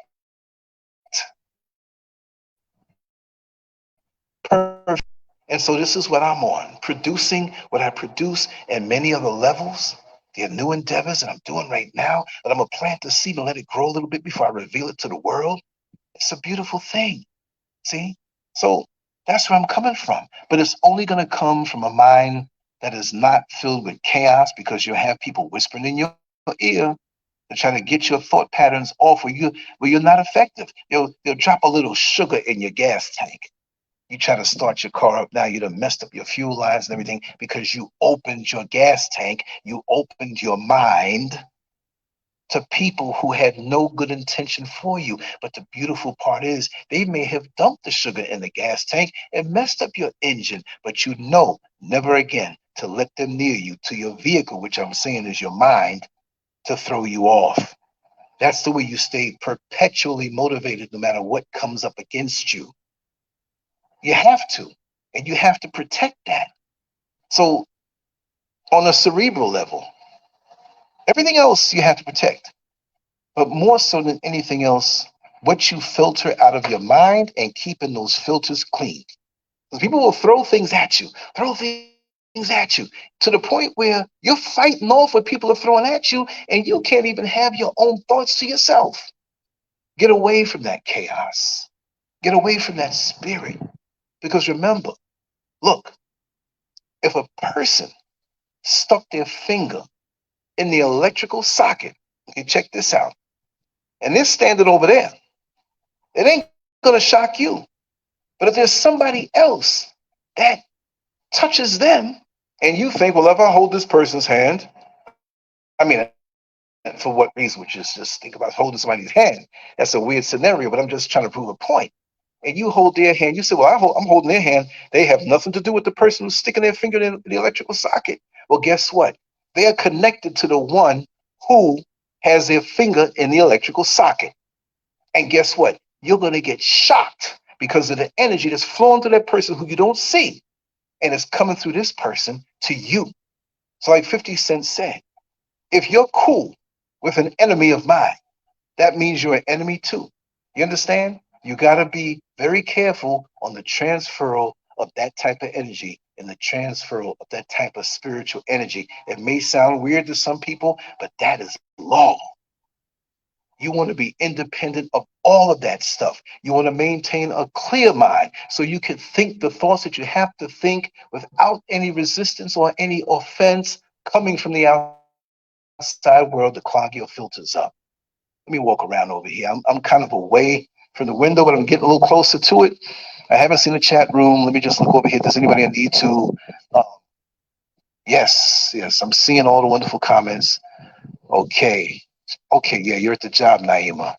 And so this is what I'm on, producing what I produce and many other levels. There are new endeavors that I'm doing right now, but I'm going to plant the seed and let it grow a little bit before I reveal it to the world. It's a beautiful thing. See? So that's where I'm coming from. But it's only going to come from a mind that is not filled with chaos, because you'll have people whispering in your ear to try to get your thought patterns off where you're not effective. They'll drop a little sugar in your gas tank. You try to start your car up, now you done messed up your fuel lines and everything because you opened your gas tank, you opened your mind to people who had no good intention for you. But the beautiful part is they may have dumped the sugar in the gas tank and messed up your engine, but you know never again to let them near you to your vehicle, which I'm saying is your mind, to throw you off. That's the way you stay perpetually motivated no matter what comes up against you. You have to, and you have to protect that. So, on a cerebral level, everything else you have to protect. But more so than anything else, what you filter out of your mind and keeping those filters clean. Because people will throw things at you, to the point where you're fighting off what people are throwing at you, and you can't even have your own thoughts to yourself. Get away from that chaos. Get away from that spirit. Because remember, look, if a person stuck their finger in the electrical socket, okay, check this out, and they're standing over there, it ain't gonna shock you. But if there's somebody else that touches them, and you think, well, if I hold this person's hand, for what reason? Which is just think about holding somebody's hand. That's a weird scenario, but I'm just trying to prove a point. And you hold their hand, you say, well, I'm holding their hand. They have nothing to do with the person who's sticking their finger in the electrical socket. Well, guess what? They are connected to the one who has their finger in the electrical socket. And guess what? You're going to get shocked because of the energy that's flowing through that person who you don't see, and it's coming through this person to you. So, like 50 Cent said, if you're cool with an enemy of mine, that means you're an enemy too. You understand? You got to be very careful on the transfer of that type of energy and the transfer of that type of spiritual energy. It may sound weird to some people, but that is law. You want to be independent of all of that stuff. You want to maintain a clear mind so you can think the thoughts that you have to think without any resistance or any offense coming from the outside world to clog your filters up. Let me walk around over here. I'm kind of away from the window, but I'm getting a little closer to it. I haven't seen the chat room. Let me just look over here. Does anybody I need to? Um, yes, I'm seeing all the wonderful comments. Okay. Okay, yeah, you're at the job, Naima.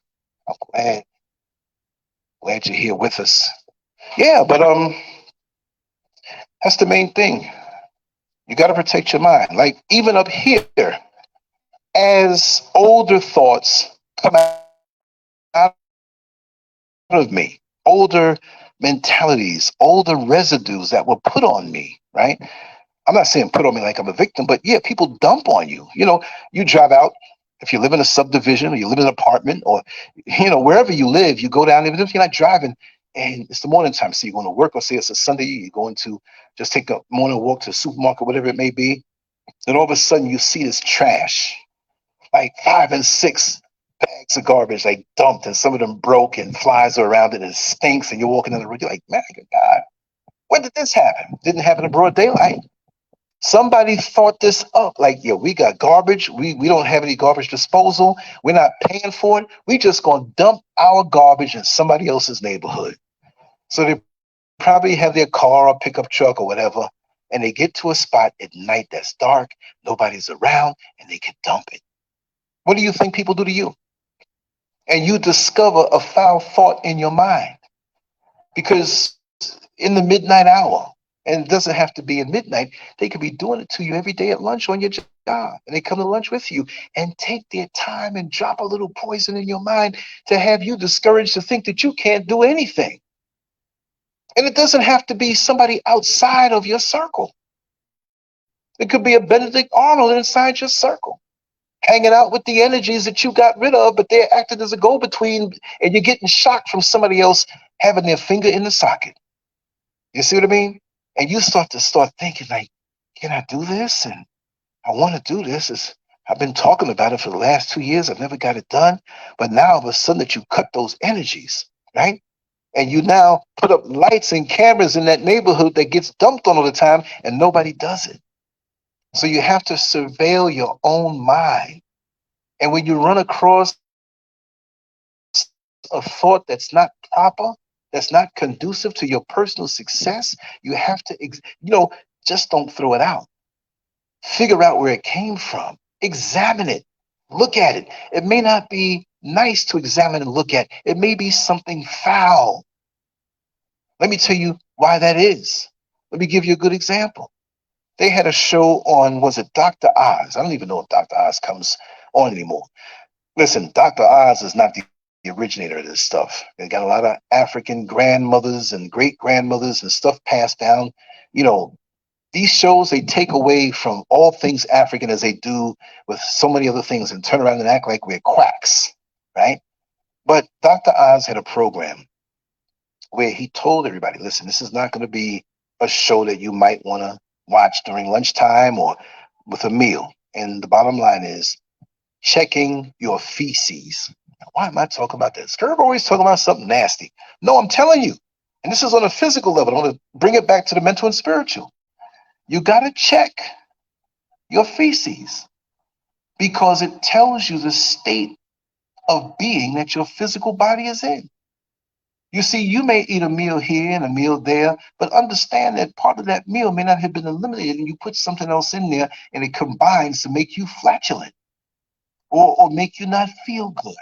I'm glad you're here with us. Yeah, but that's the main thing. You got to protect your mind. Like even up here, as older thoughts come out of me, older mentalities, older residues that were put on me, right? I'm not saying put on me like I'm a victim, but yeah, people dump on you. You drive out, if you live in a subdivision or you live in an apartment or, wherever you live, you go down, even if you're not driving and it's the morning time. So you're going to work, or say it's a Sunday, you're going to just take a morning walk to the supermarket, whatever it may be. Then all of a sudden you see this trash, like 5 and 6 bags of garbage, like dumped, and some of them broke and flies are around it and it stinks. And you're walking in the road, you're like, man, good God, when did this happen? Didn't happen in broad daylight. Somebody thought this up. Like, yeah, we got garbage. We don't have any garbage disposal. We're not paying for it. We just gonna dump our garbage in somebody else's neighborhood. So they probably have their car or pickup truck or whatever, and they get to a spot at night that's dark, nobody's around, and they can dump it. What do you think people do to you? And you discover a foul thought in your mind because in the midnight hour, and it doesn't have to be at midnight, they could be doing it to you every day at lunch on your job. And they come to lunch with you and take their time and drop a little poison in your mind to have you discouraged to think that you can't do anything. And it doesn't have to be somebody outside of your circle. It could be a Benedict Arnold inside your circle, hanging out with the energies that you got rid of, but they're acting as a go-between, and you're getting shocked from somebody else having their finger in the socket. You see what I mean? And you start thinking like, can I do this? And I want to do this. I've been talking about it for the last 2 years. I've never got it done. But now all of a sudden that you cut those energies, right? And you now put up lights and cameras in that neighborhood that gets dumped on all the time and nobody does it. So you have to surveil your own mind. And when you run across a thought that's not proper, that's not conducive to your personal success, you have to, just don't throw it out. Figure out where it came from. Examine it. Look at it. It may not be nice to examine and look at. It may be something foul. Let me tell you why that is. Let me give you a good example. They had a show on, was it Dr. Oz? I don't even know if Dr. Oz comes on anymore. Listen, Dr. Oz is not the originator of this stuff. They got a lot of African grandmothers and great grandmothers and stuff passed down. These shows, they take away from all things African as they do with so many other things and turn around and act like we're quacks, right? But Dr. Oz had a program where he told everybody, listen, this is not going to be a show that you might want to watch during lunchtime or with a meal. And the bottom line is checking your feces. Why am I talking about this? SCURV always talking about something nasty. No, I'm telling you. And this is on a physical level. I want to bring it back to the mental and spiritual. You got to check your feces because it tells you the state of being that your physical body is in. You see, you may eat a meal here and a meal there, but understand that part of that meal may not have been eliminated and you put something else in there and it combines to make you flatulent or make you not feel good,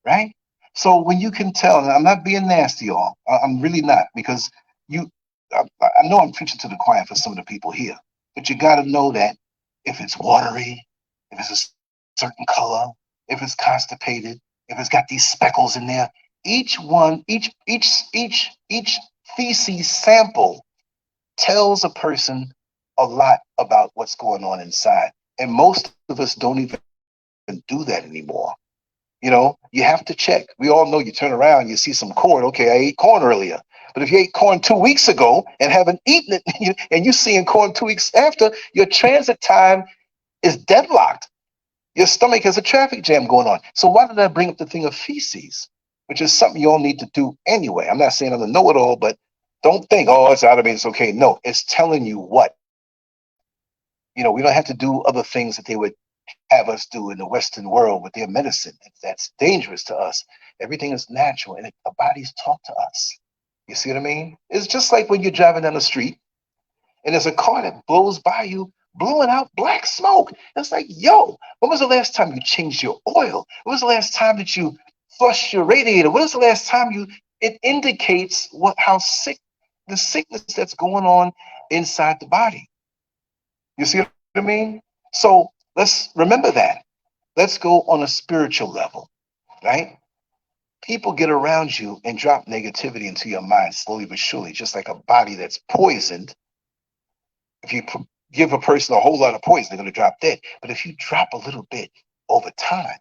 right? So when you can tell, and I'm not being nasty, y'all, I'm really not, because I know I'm preaching to the choir for some of the people here, but you got to know that if it's watery, if it's a certain color, if it's constipated, if it's got these speckles in there, each feces sample tells a person a lot about what's going on inside. And most of us don't even do that anymore. You have to check. We all know you turn around, you see some corn. Okay, I ate corn earlier. But if you ate corn 2 weeks ago and haven't eaten it, and you're seeing corn 2 weeks after, your transit time is deadlocked. Your stomach has a traffic jam going on. So why did I bring up the thing of feces, which is something you all need to do anyway? I'm not saying I'm a know-it-all, but don't think, oh, it's out of me, it's okay. No, it's telling you what. We don't have to do other things that they would have us do in the Western world with their medicine. That's dangerous to us. Everything is natural, and the bodies talk to us. You see what I mean? It's just like when you're driving down the street and there's a car that blows by you, blowing out black smoke. It's like, yo, when was the last time you changed your oil? When was the last time that you flushed your radiator? When was the last time it indicates how sick, the sickness that's going on inside the body. You see what I mean? So let's remember that. Let's go on a spiritual level, right? People get around you and drop negativity into your mind slowly but surely, just like a body that's poisoned. If you give a person a whole lot of poison, they're going to drop dead. But if you drop a little bit over time,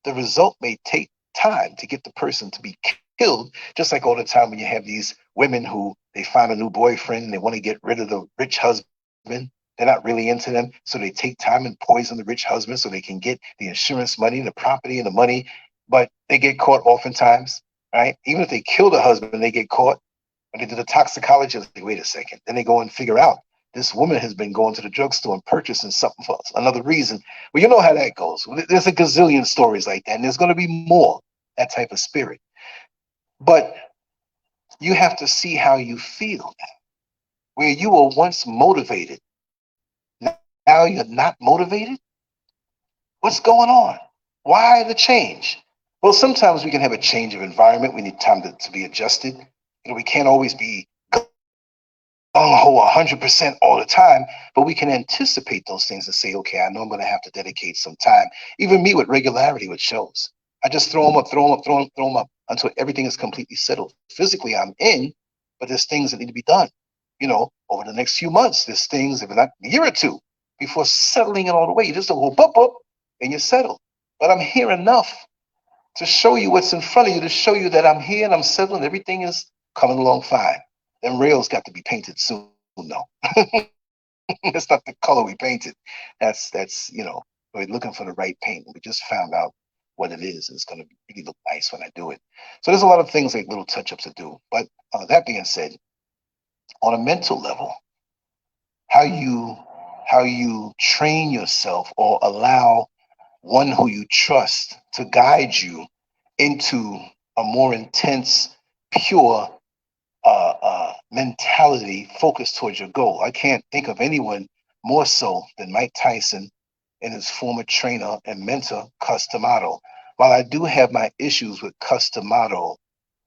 the result may take time to get the person to be killed, just like all the time when you have these women who they find a new boyfriend and they want to get rid of the rich husband. They're not really into them, so they take time and poison the rich husband so they can get the insurance money, the property, and the money. But they get caught oftentimes, right? Even if they kill the husband, they get caught. When they do the toxicology, like, wait a second. Then they go and figure out this woman has been going to the drugstore and purchasing something for another reason. Well, you know how that goes. There's a gazillion stories like that, and there's going to be more that type of spirit. But you have to see how you feel. Where you were once motivated, now you're not motivated? What's going on? Why the change? Well, sometimes we can have a change of environment. We need time to be adjusted. We can't always be gung ho 100% all the time, but we can anticipate those things and say, okay, I know I'm going to have to dedicate some time. Even me with regularity with shows. I just throw them up, throw them up, throw them, throw them up until everything is completely settled. Physically, I'm in, but there's things that need to be done. Over the next few months, there's things, if not a year or two, before settling it all the way. You just don't go boop, boop, and you're settled. But I'm here enough to show you what's in front of you, to show you that I'm here and I'm settled and everything is coming along fine. Them rails got to be painted soon, though. It's not the color we painted. That's we're looking for the right paint. We just found out what it is, and it's going to really look nice when I do it. So there's a lot of things like little touch-ups to do. But that being said, on a mental level, how you how you train yourself or allow one who you trust to guide you into a more intense, pure mentality focused towards your goal. I can't think of anyone more so than Mike Tyson and his former trainer and mentor, Cus D'Amato. While I do have my issues with Cus D'Amato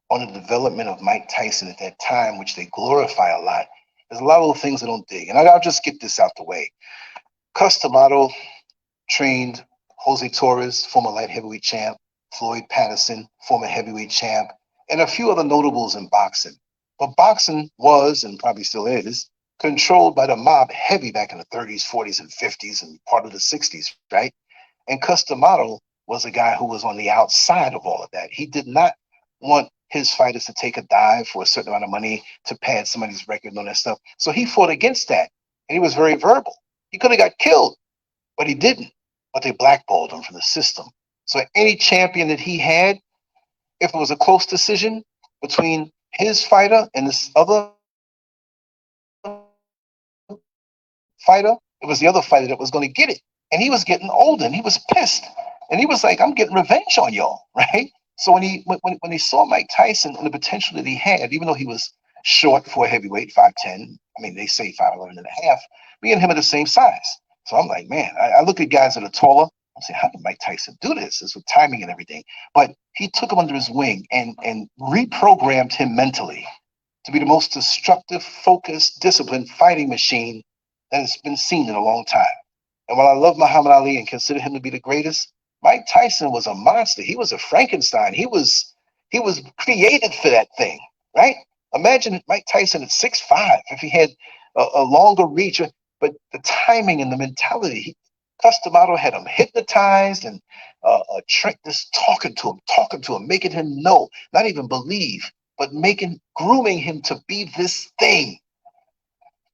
on the development of Mike Tyson at that time, which they glorify a lot, there's a lot of little things I don't dig. And I'll just get this out the way. Cus D'Amato trained Jose Torres, former light heavyweight champ, Floyd Patterson, former heavyweight champ, and a few other notables in boxing. But boxing was, and probably still is, controlled by the mob heavy back in the 30s, 40s, and 50s, and part of the 60s, right? And Cus D'Amato was a guy who was on the outside of all of that. He did not want his fighters to take a dive for a certain amount of money to pad somebody's record and all that stuff. So he fought against that, and he was very verbal. He could have got killed, but he didn't. But they blackballed him from the system. So any champion that he had, if it was a close decision between his fighter and this other fighter, it was the other fighter that was going to get it. And he was getting older and he was pissed. And he was like, I'm getting revenge on y'all, right? So when he saw Mike Tyson and the potential that he had, even though he was short for a heavyweight, 5'10", I mean, they say 5'11 and a half, me and him are the same size. So I'm like, man, I look at guys that are taller. I'm saying, how did Mike Tyson do this? It's with timing and everything. But he took him under his wing and reprogrammed him mentally to be the most destructive, focused, disciplined fighting machine that has been seen in a long time. And while I love Muhammad Ali and consider him to be the greatest, Mike Tyson was a monster. He was a Frankenstein. He was created for that thing, right? Imagine Mike Tyson at 6'5", if he had a longer reach. But the timing and the mentality, Cus D'Amato had him hypnotized and just talking to him, making him know, not even believe, but grooming him to be this thing.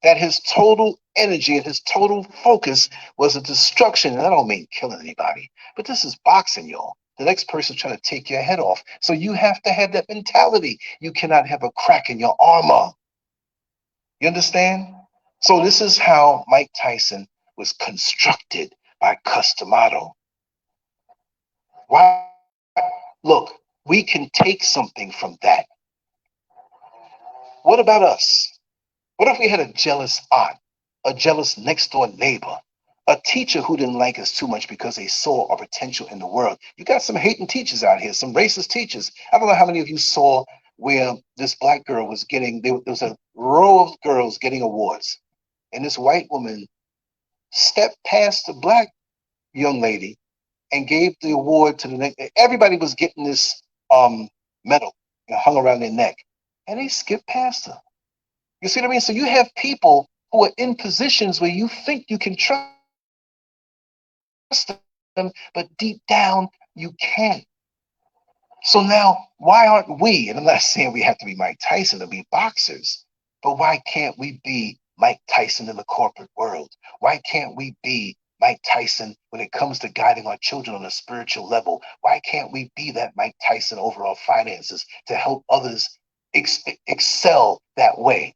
That his total energy and his total focus was a destruction. And I don't mean killing anybody, but this is boxing, y'all. The next person's trying to take your head off. So you have to have that mentality. You cannot have a crack in your armor. You understand? So this is how Mike Tyson was constructed by Cus D'Amato. Why? Look, we can take something from that. What about us? What if we had a jealous aunt, a jealous next door neighbor, a teacher who didn't like us too much because they saw our potential in the world? You got some hating teachers out here, some racist teachers. I don't know how many of you saw where this black girl was there was a row of girls getting awards. And this white woman stepped past the black young lady and gave the award to the next. Everybody was getting this medal, hung around their neck, and they skipped past her. You see what I mean? So you have people who are in positions where you think you can trust them, but deep down you can't. So now, why aren't we? And I'm not saying we have to be Mike Tyson to be boxers, but why can't we be Mike Tyson in the corporate world? Why can't we be Mike Tyson when it comes to guiding our children on a spiritual level? Why can't we be that Mike Tyson over our finances to help others excel that way?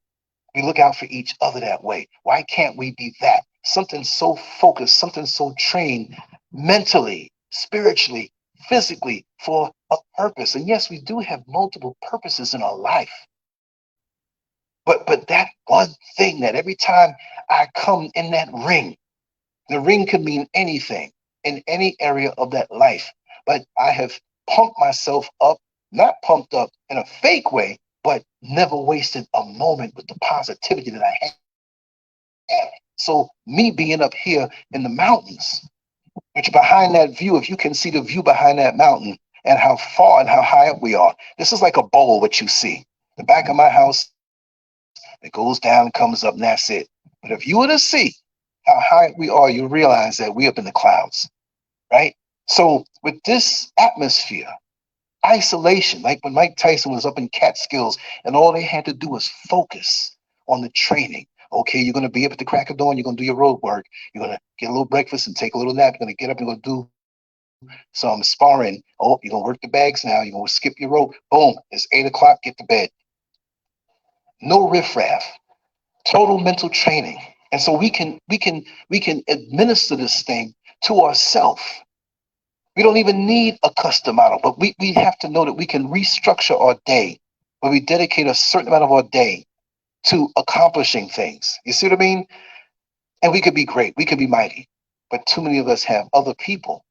We look out for each other that way. Why can't we be that? Something so focused, something so trained mentally, spiritually, physically for a purpose. And yes, we do have multiple purposes in our life. But that one thing that every time I come in that ring, the ring could mean anything in any area of that life. But I have pumped myself up, not pumped up in a fake way, but never wasted a moment with the positivity that I have. So me being up here in the mountains, which behind that view, if you can see the view behind that mountain and how far and how high up we are, this is like a bowl, what you see. The back of my house, it goes down, comes up, and that's it. But if you were to see how high we are, you realize that we're up in the clouds, right? So with this atmosphere, isolation, like when Mike Tyson was up in Catskills and all they had to do was focus on the training. Okay, you're going to be up at the crack of dawn, you're going to do your road work, you're going to get a little breakfast and take a little nap, you're going to get up and go do some sparring. Oh, you're going to work the bags now, you're going to skip your rope. Boom, it's 8 o'clock, get to bed. No riffraff, total mental training. And so we can administer this thing to ourselves. We don't even need a custom model, but we have to know that we can restructure our day where we dedicate a certain amount of our day to accomplishing things. You see what I mean? And we could be great, we could be mighty, but too many of us have other people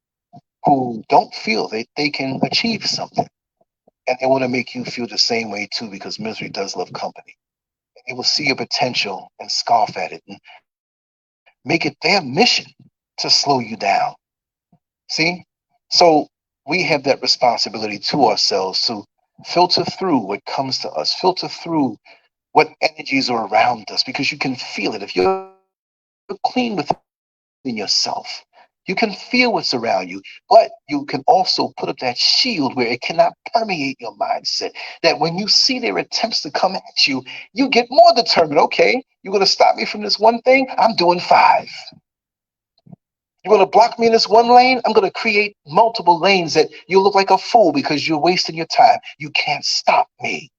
who don't feel that they can achieve something. And they want to make you feel the same way too, because misery does love company. They will see your potential and scoff at it and make it their mission to slow you down. See? So we have that responsibility to ourselves to filter through what comes to us, filter through what energies are around us, because you can feel it. If you're clean within yourself, you can feel what's around you, but you can also put up that shield where it cannot permeate your mindset. That when you see their attempts to come at you, you get more determined. Okay, you're going to stop me from this one thing? I'm doing 5. You're going to block me in this one lane? I'm going to create multiple lanes that you look like a fool because you're wasting your time. You can't stop me.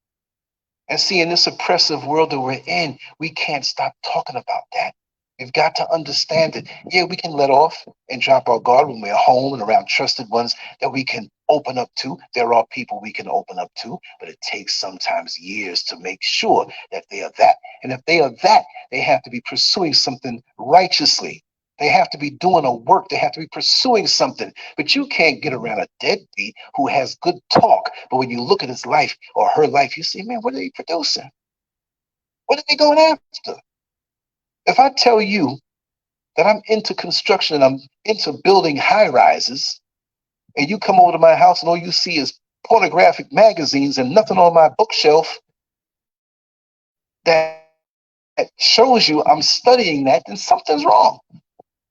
And see, in this oppressive world that we're in, we can't stop talking about that. We've got to understand it. Yeah, we can let off and drop our guard when we're home and around trusted ones that we can open up to. There are people we can open up to, but it takes sometimes years to make sure that they are that. And if they are that, they have to be pursuing something righteously. They have to be doing a work. They have to be pursuing something. But you can't get around a deadbeat who has good talk. But when you look at his life or her life, you see, man, what are they producing? What are they going after? If I tell you that I'm into construction and I'm into building high rises, and you come over to my house and all you see is pornographic magazines and nothing on my bookshelf that shows you I'm studying that, then something's wrong.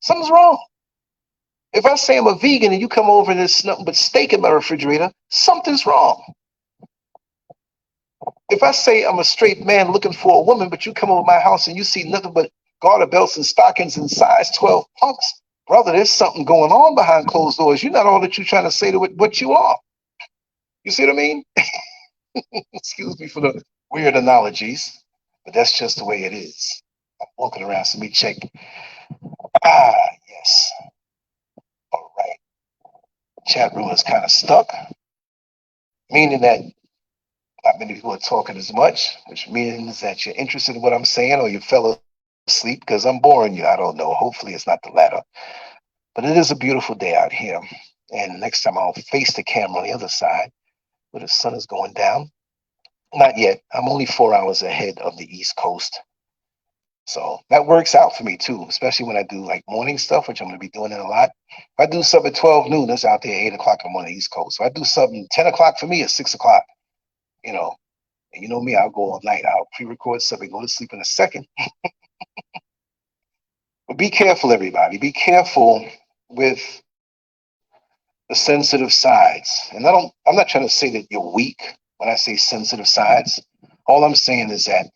Something's wrong. If I say I'm a vegan and you come over and there's nothing but steak in my refrigerator, something's wrong. If I say I'm a straight man looking for a woman, but you come over my house and you see nothing but garter belts and stockings and size 12 pumps, brother, there's something going on behind closed doors. You're not all that you're trying to say to it, what you are. You see what I mean? Excuse me for the weird analogies, but that's just the way it is. I'm walking around, so let me check. Ah, yes. All right. Chat room is kind of stuck, meaning that not many people are talking as much, which means that you're interested in what I'm saying or you fell asleep because I'm boring you. I don't know. Hopefully it's not the latter. But it is a beautiful day out here. And next time I'll face the camera on the other side where the sun is going down. Not yet. I'm only 4 hours ahead of the East Coast. So that works out for me too, especially when I do like morning stuff, which I'm going to be doing it a lot. If I do something at 12 noon, that's out there 8 o'clock in the morning, East Coast. So I do something 10 o'clock for me at 6 o'clock, you know. And you know me, I'll go all night. I'll pre-record something, go to sleep in a second. But be careful, everybody. Be careful with the sensitive sides. And I'm not trying to say that you're weak when I say sensitive sides. All I'm saying is that,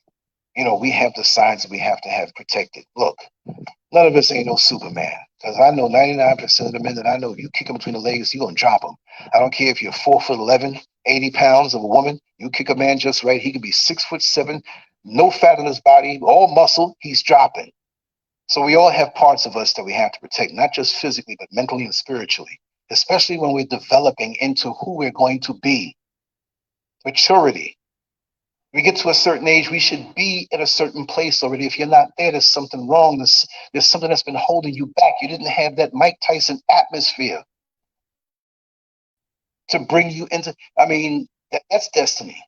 we have the sides that we have to have protected. Look, none of us ain't no Superman. Because I know 99% of the men that I know, you kick them between the legs, you're going to drop them. I don't care if you're 4'11", 80 pounds of a woman. You kick a man just right, he can be 6'7", no fat on his body, all muscle, he's dropping. So we all have parts of us that we have to protect, not just physically, but mentally and spiritually, especially when we're developing into who we're going to be. Maturity. We get to a certain age, we should be at a certain place already. If you're not there, there's something wrong. There's something that's been holding you back. You didn't have that Mike Tyson atmosphere to bring you into, that's destiny.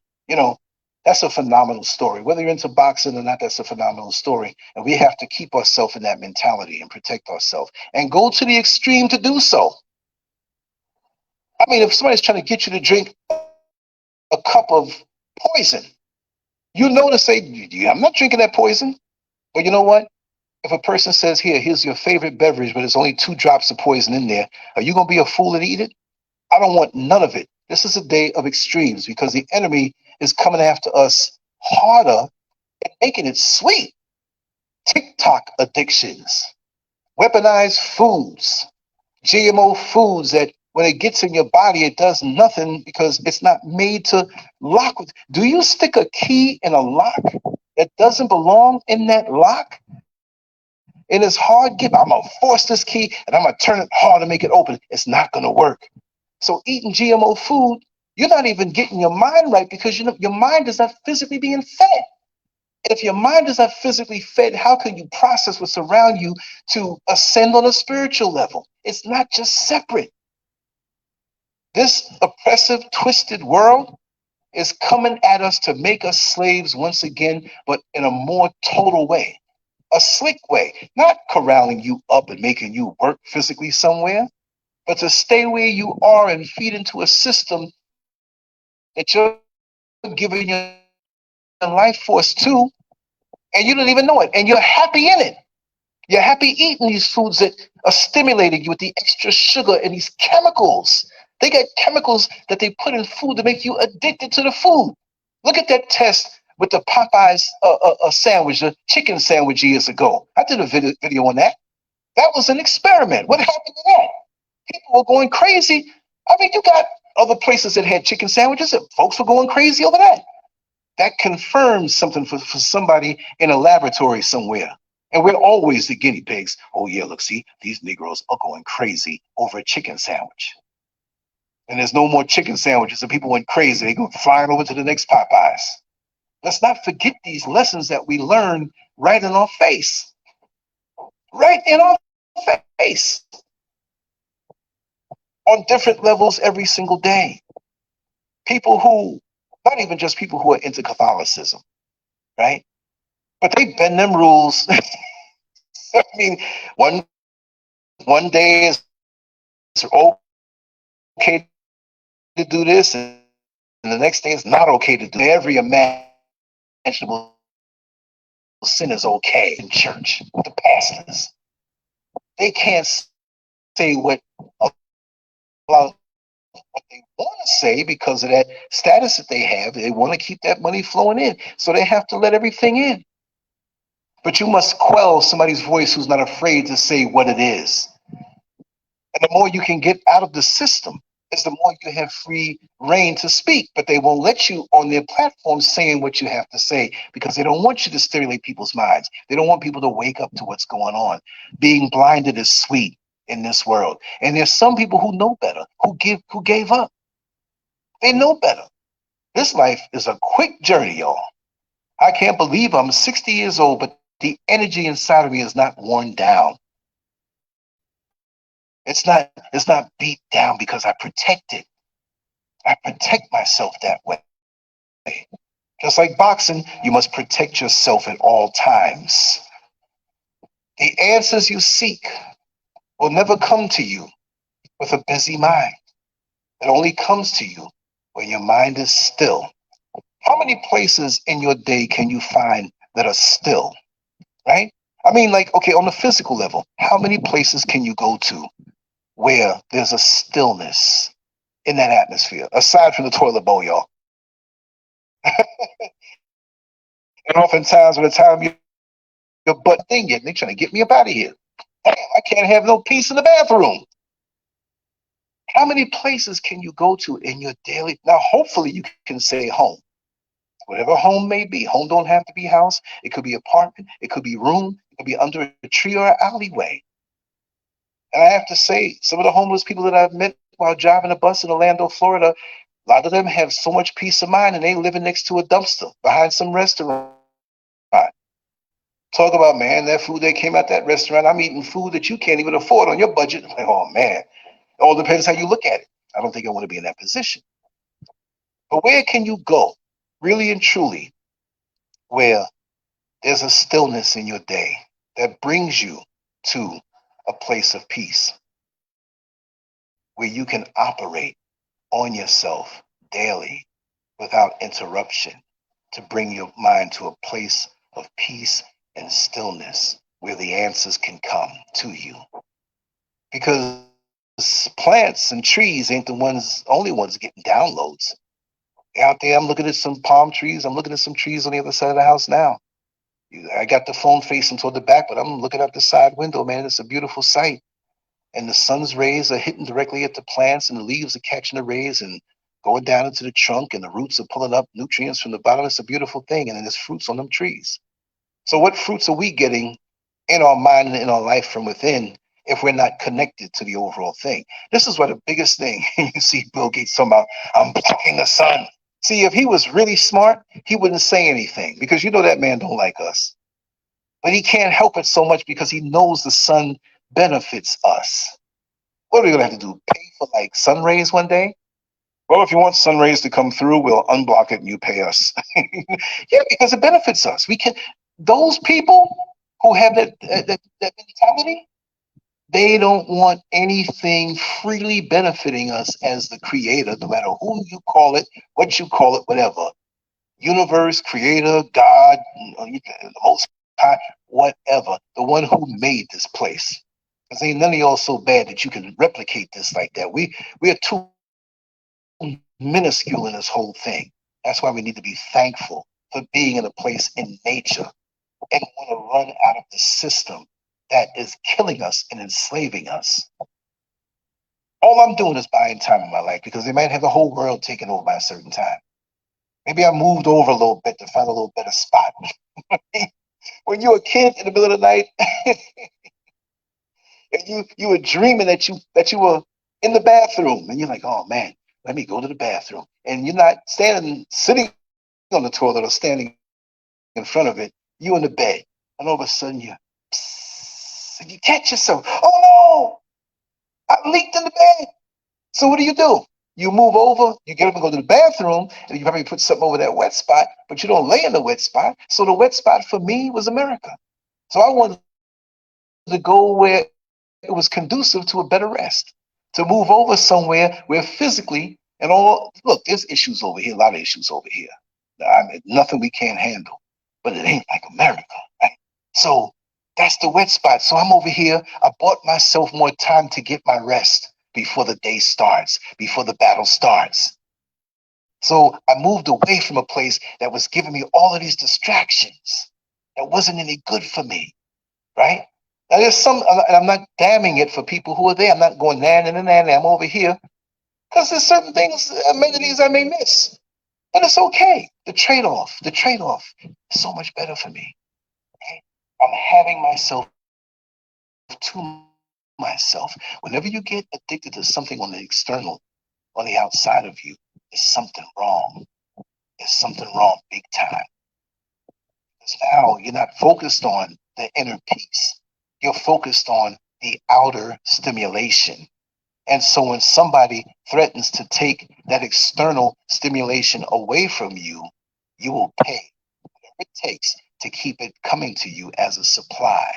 That's a phenomenal story. Whether you're into boxing or not, that's a phenomenal story. And we have to keep ourselves in that mentality and protect ourselves and go to the extreme to do so. If somebody's trying to get you to drink a cup of poison, to say, I'm not drinking that poison. But you know what? If a person says, here's your favorite beverage, but there's only 2 drops of poison in there, are you going to be a fool and eat it? I don't want none of it. This is a day of extremes because the enemy is coming after us harder and making it sweet. TikTok addictions, weaponized foods, GMO foods that when it gets in your body, it does nothing because it's not made to lock with. Do you stick a key in a lock that doesn't belong in that lock? And it's hard. I'm going to force this key and I'm going to turn it hard to make it open. It's not going to work. So eating GMO food, you're not even getting your mind right because your mind is not physically being fed. If your mind is not physically fed, how can you process what's around you to ascend on a spiritual level? It's not just separate. This oppressive, twisted world is coming at us to make us slaves once again, but in a more total way, a slick way, not corralling you up and making you work physically somewhere, but to stay where you are and feed into a system that you're giving your life force to, and you don't even know it, and you're happy in it. You're happy eating these foods that are stimulating you with the extra sugar and these chemicals. They got chemicals that they put in food to make you addicted to the food. Look at that test with the Popeyes sandwich, the chicken sandwich years ago. I did a video on that. That was an experiment. What happened to that? People were going crazy. You got other places that had chicken sandwiches and folks were going crazy over that. That confirms something for somebody in a laboratory somewhere. And we're always the guinea pigs. Oh, yeah, look, see, these Negroes are going crazy over a chicken sandwich. And there's no more chicken sandwiches, and people went crazy. They go flying over to the next Popeyes. Let's not forget these lessons that we learn right in our face. Right in our face. On different levels every single day. People who, not even just people who are into Catholicism, right? But they bend them rules. One day it's okay to do this, and the next day it's not okay to do. Every imaginable sin is okay in church. The pastors, they can't say what they want to say because of that status that they have. They want to keep that money flowing in, so they have to let everything in. But you must quell somebody's voice who's not afraid to say what it is. And the more you can get out of the system is the more you have free reign to speak. But they won't let you on their platform saying what you have to say because they don't want you to stimulate people's minds. They don't want people to wake up to what's going on. Being blinded is sweet in this world. And there's some people who know better, who gave up. They know better. This life is a quick journey, y'all. I can't believe I'm 60 years old, but the energy inside of me is not worn down. It's not beat down because I protect it. I protect myself that way. Just like boxing, you must protect yourself at all times. The answers you seek will never come to you with a busy mind. It only comes to you when your mind is still. How many places in your day can you find that are still, right? I mean, like, okay, on the physical level, how many places can you go to where there's a stillness in that atmosphere, aside from the toilet bowl, y'all? And oftentimes, by the time your butt thing yet, they're trying to get me up out of here. Damn, I can't have no peace in the bathroom. How many places can you go to in your daily? Now, hopefully, you can say home. Whatever home may be. Home don't have to be house. It could be apartment. It could be room. It could be under a tree or an alleyway. And I have to say, some of the homeless people that I've met while driving a bus in Orlando, Florida, a lot of them have so much peace of mind, and they living next to a dumpster behind some restaurant. Talk about, man, that food that came out that restaurant, I'm eating food that you can't even afford on your budget. I'm like, oh, man. It all depends how you look at it. I don't think I want to be in that position. But where can you go, really and truly, where there's a stillness in your day that brings you to a place of peace, where you can operate on yourself daily without interruption, to bring your mind to a place of peace and stillness where the answers can come to you? Because plants and trees ain't the only ones getting downloads. Out there, I'm looking at some palm trees. I'm looking at some trees on the other side of the house now. I got the phone facing toward the back, but I'm looking out the side window, man. It's a beautiful sight. And the sun's rays are hitting directly at the plants, and the leaves are catching the rays and going down into the trunk, and the roots are pulling up nutrients from the bottom. It's a beautiful thing, and then there's fruits on them trees. So what fruits are we getting in our mind and in our life from within if we're not connected to the overall thing? This is what the biggest thing you see Bill Gates talking about, I'm blocking the sun. See, if he was really smart, he wouldn't say anything, because you know that man don't like us. But he can't help it so much because he knows the sun benefits us. What are we going to have to do? Pay for like sun rays one day? Well, if you want sun rays to come through, we'll unblock it and you pay us. Yeah, because it benefits us. We can. Those people who have that mentality, they don't want anything freely benefiting us as the creator, no matter who you call it, what you call it, whatever. Universe, creator, God, the most high, whatever. The one who made this place. Because ain't none of y'all so bad that you can replicate this like that. We are too minuscule in this whole thing. That's why we need to be thankful for being in a place in nature and want to run out of the system that is killing us and enslaving us. All I'm doing is buying time in my life, because they might have the whole world taken over by a certain time. Maybe I moved over a little bit to find a little better spot. When you're a kid in the middle of the night, and you were dreaming that you were in the bathroom, and you're like, oh man, let me go to the bathroom. And you're not sitting on the toilet or standing in front of it. You in the bed, and all of a sudden and you catch yourself. Oh no, I leaked in the bed. So what do? You move over, you get up and go to the bathroom, and you probably put something over that wet spot, but you don't lay in the wet spot. So the wet spot for me was America. So I wanted to go where it was conducive to a better rest, to move over somewhere where physically and all, look, there's issues over here, a lot of issues over here. I mean, nothing we can't handle, but it ain't like America, right? So that's the wet spot. So I'm over here. I bought myself more time to get my rest before the day starts, before the battle starts. So I moved away from a place that was giving me all of these distractions that wasn't any good for me, right? Now there's some, and I'm not damning it for people who are there. I'm not going, I'm over here. Because there's certain things, amenities I may miss. But it's okay. The trade-off is so much better for me. Okay? I'm having myself to myself. Whenever you get addicted to something on the external, on the outside of you, there's something wrong. There's something wrong big time. Because now you're not focused on the inner peace. You're focused on the outer stimulation. And so when somebody threatens to take that external stimulation away from you, you will pay whatever it takes to keep it coming to you as a supply.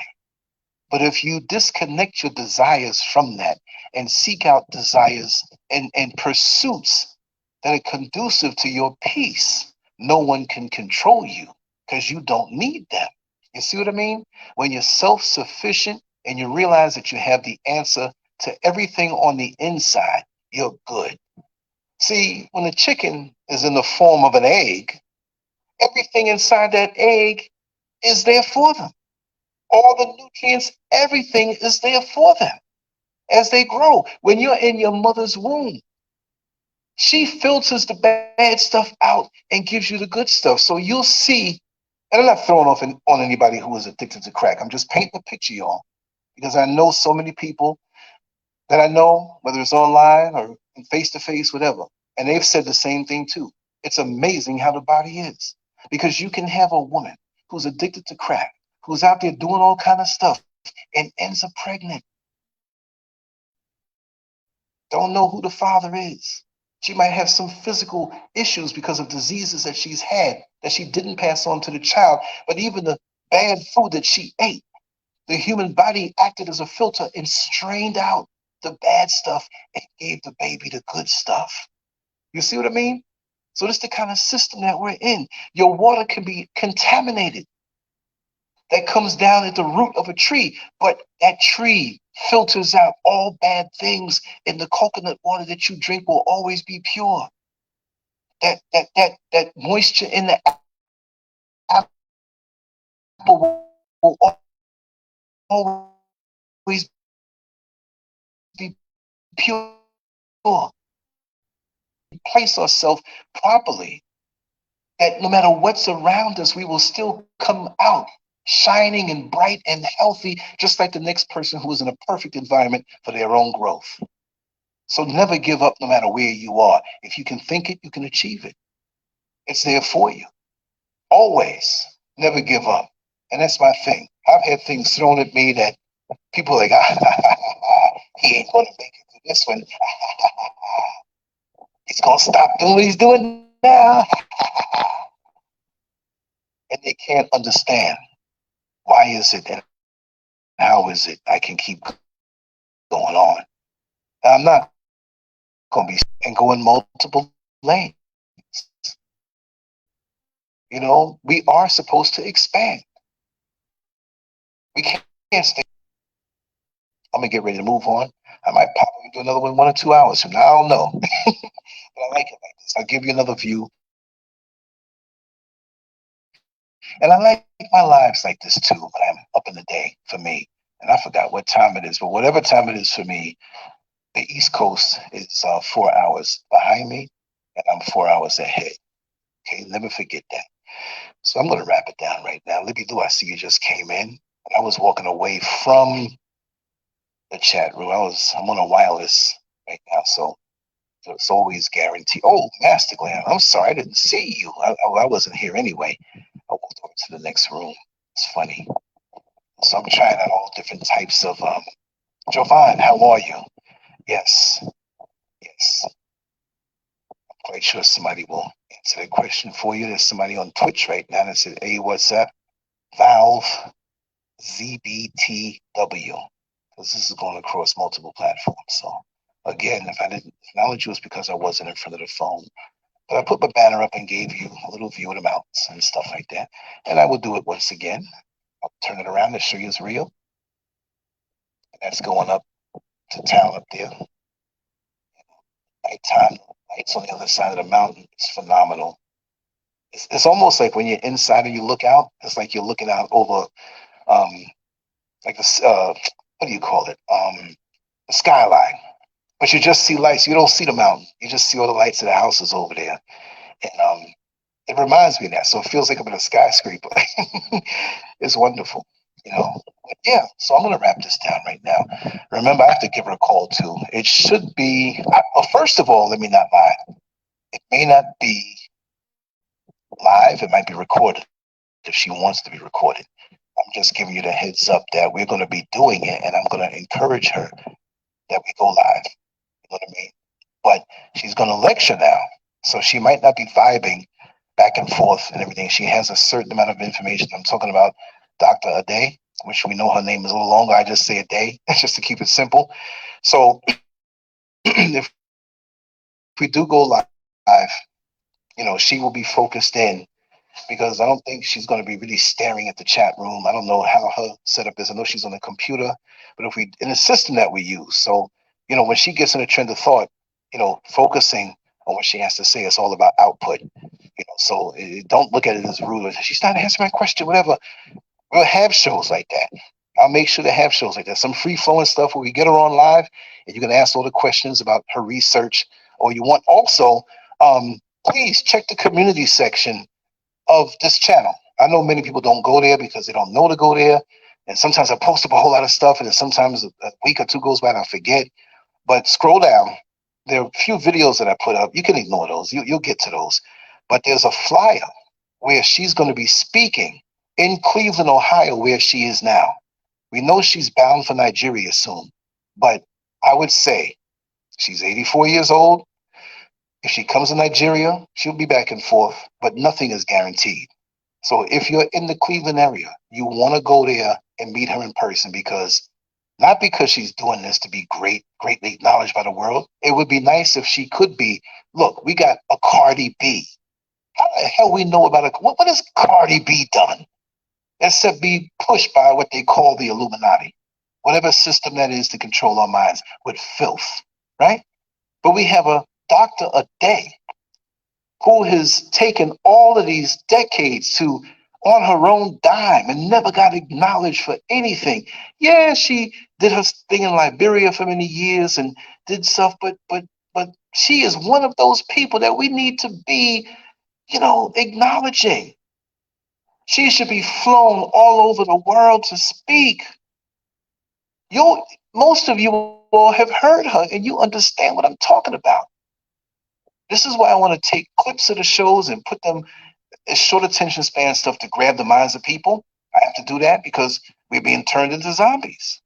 But if you disconnect your desires from that and seek out desires and pursuits that are conducive to your peace, no one can control you because you don't need them. You see what I mean? When you're self-sufficient and you realize that you have the answer to everything on the inside, you're good. See, when a chicken is in the form of an egg, everything inside that egg is there for them. All the nutrients, everything is there for them as they grow. When you're in your mother's womb, she filters the bad stuff out and gives you the good stuff. So you'll see, and I'm not throwing off on anybody who is addicted to crack. I'm just painting a picture, y'all, because I know so many people that I know, whether it's online or face to face, whatever, and they've said the same thing too. It's amazing how the body is, because you can have a woman who's addicted to crack, who's out there doing all kind of stuff, and ends up pregnant. Don't know who the father is. She might have some physical issues because of diseases that she's had that she didn't pass on to the child. But even the bad food that she ate, the human body acted as a filter and strained out the bad stuff and gave the baby the good stuff. You see what I mean? So this is the kind of system that we're in. Your water can be contaminated. That comes down at the root of a tree, but that tree filters out all bad things, and the coconut water that you drink will always be pure. That moisture in the apple will always be pure. Place ourselves properly, that no matter what's around us, we will still come out shining and bright and healthy, just like the next person who is in a perfect environment for their own growth. So never give up no matter where you are. If you can think it, you can achieve it. It's there for you. Always never give up. And that's my thing. I've had things thrown at me that people are like, he ain't going to make it to this one. He's going to stop doing what he's doing now. And they can't understand. Why is it and how is it I can keep going on? Now, I'm not going to be and go in multiple lanes. You know, we are supposed to expand. We can't stay. I'm going to get ready to move on. I might pop up and do another one 1 or 2 hours from now. I don't know. But I like it like this. I'll give you another view. And I like my lives like this too, when I'm up in the day for me. And I forgot what time it is, but whatever time it is for me, the East Coast is 4 hours behind me, and I'm 4 hours ahead. Okay, never forget that. So I'm going to wrap it down right now. Libby Lou, I see you just came in. And I was walking away from the chat room. I'm on a wireless right now, so it's always guaranteed. Oh, Master Glam, I'm sorry, I didn't see you. I wasn't here anyway. I walked over to the next room. It's funny. So I'm trying out all different types of Jovan, how are you? Yes. I'm quite sure somebody will answer that question for you. There's somebody on Twitch right now that said, hey, what's up? Valve ZBTW. Because this is going across multiple platforms. So again, if I didn't acknowledge you, it's because I wasn't in front of the phone. But I put my banner up and gave you a little view of the mountains and stuff like that. And I will do it once again. I'll turn it around to show you it's real. And that's going up to town up there. Nighttime, lights on the other side of the mountain. It's phenomenal. It's almost like when you're inside and you look out, it's like you're looking out over, like the, what do you call it? The skyline. But you just see lights. You don't see the mountain. You just see all the lights of the houses over there. And it reminds me of that. So it feels like I'm in a skyscraper. It's wonderful, you know. But yeah, so I'm going to wrap this down right now. Remember, I have to give her a call too. It should be, well, first of all, let me not lie. It may not be live. It might be recorded if she wants to be recorded. I'm just giving you the heads up that we're going to be doing it, and I'm going to encourage her that we go live. You know what I mean? But she's going to lecture now, so she might not be vibing back and forth and everything. She has a certain amount of information. I'm talking about Dr. Ade. which we know her name is a little longer. I just say a day, just to keep it simple. So if we do go live, she will be focused in because I don't think she's going to be really staring at the chat room. I don't know how her setup is. I know she's on the computer, but if we in the system that we use, so when she gets in a trend of thought, focusing on what she has to say, it's all about output. So don't look at it as rude. She's not answering my question, whatever. We'll have shows like that. I'll make sure to have shows like that. Some free flowing stuff where we get her on live and you can ask all the questions about her research. Or you want also, please check the community section of this channel. I know many people don't go there because they don't know to go there. And sometimes I post up a whole lot of stuff, and then sometimes a week or two goes by and I forget. But scroll down. There are a few videos that I put up. You can ignore those. You'll get to those. But there's a flyer where she's going to be speaking in Cleveland, Ohio, where she is now. We know she's bound for Nigeria soon. But I would say she's 84 years old. If she comes to Nigeria, she'll be back and forth, but nothing is guaranteed. So if you're in the Cleveland area, you want to go there and meet her in person not because she's doing this to be greatly acknowledged by the world. It would be nice if she could be. Look, we got a Cardi B. How the hell we know about what has Cardi B done? Except be pushed by what they call the Illuminati, whatever system that is to control our minds with filth, right? But we have a Dr. Ade, who has taken all of these decades to on her own dime and never got acknowledged for anything. Yeah, she did her thing in Liberia for many years and did stuff, but she is one of those people that we need to be, acknowledging. She should be flown all over the world to speak. Most of you all have heard her and you understand what I'm talking about. This is why I want to take clips of the shows and put them as short attention span stuff to grab the minds of people. I have to do that because we're being turned into zombies.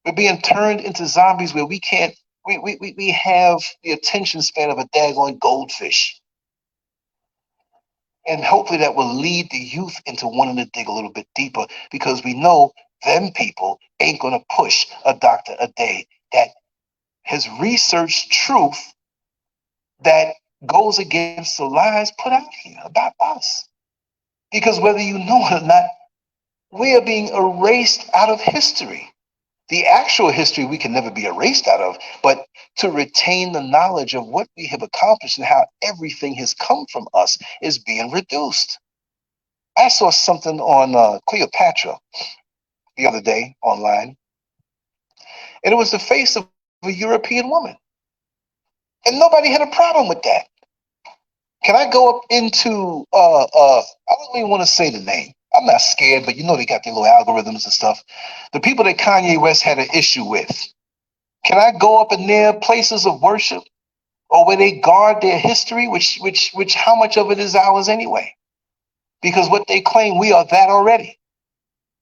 We're being turned into zombies where we can't, we have the attention span of a daggone goldfish. And hopefully that will lead the youth into wanting to dig a little bit deeper because we know them people ain't going to push a Dr. Ade that has researched truth that goes against the lies put out here about us. Because whether you know it or not, we are being erased out of history. The actual history we can never be erased out of, but to retain the knowledge of what we have accomplished and how everything has come from us is being reduced. I saw something on Cleopatra the other day online, and it was the face of a European woman. And nobody had a problem with that. Can I go up into, I don't even want to say the name. I'm not scared, but they got their little algorithms and stuff. The people that Kanye West had an issue with. Can I go up in their places of worship or where they guard their history, which how much of it is ours anyway? Because what they claim, we are that already.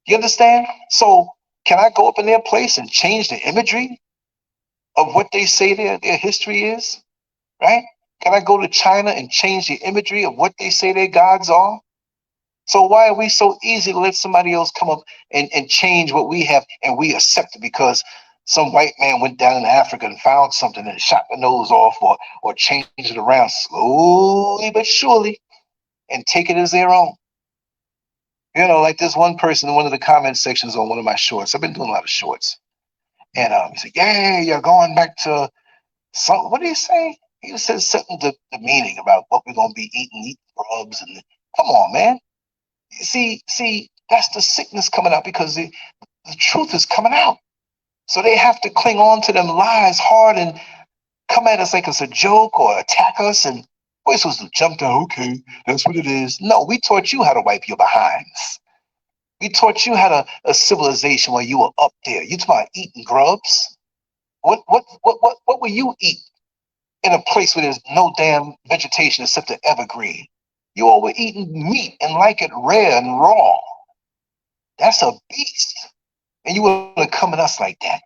You understand? So can I go up in their place and change the imagery of what they say their history is? Right? Can I go to China and change the imagery of what they say their gods are? So why are we so easy to let somebody else come up and change what we have and we accept it because some white man went down in Africa and found something and shot the nose off or changed it around slowly but surely and take it as their own? Like this one person in one of the comment sections on one of my shorts. I've been doing a lot of shorts. And he said, yeah, you're going back to some, what did he say? He said something to the meaning about what we're going to be eating grubs. And come on, man. See, that's the sickness coming out because the truth is coming out. So they have to cling on to them lies hard and come at us like it's a joke or attack us. And we're supposed to jump down. Okay, that's what it is. No, we taught you how to wipe your behinds. We taught you how to a civilization where you were up there. You talking about eating grubs? What will you eat in a place where there's no damn vegetation except the evergreen? You all were eating meat and like it rare and raw. That's a beast. And you want to come at us like that.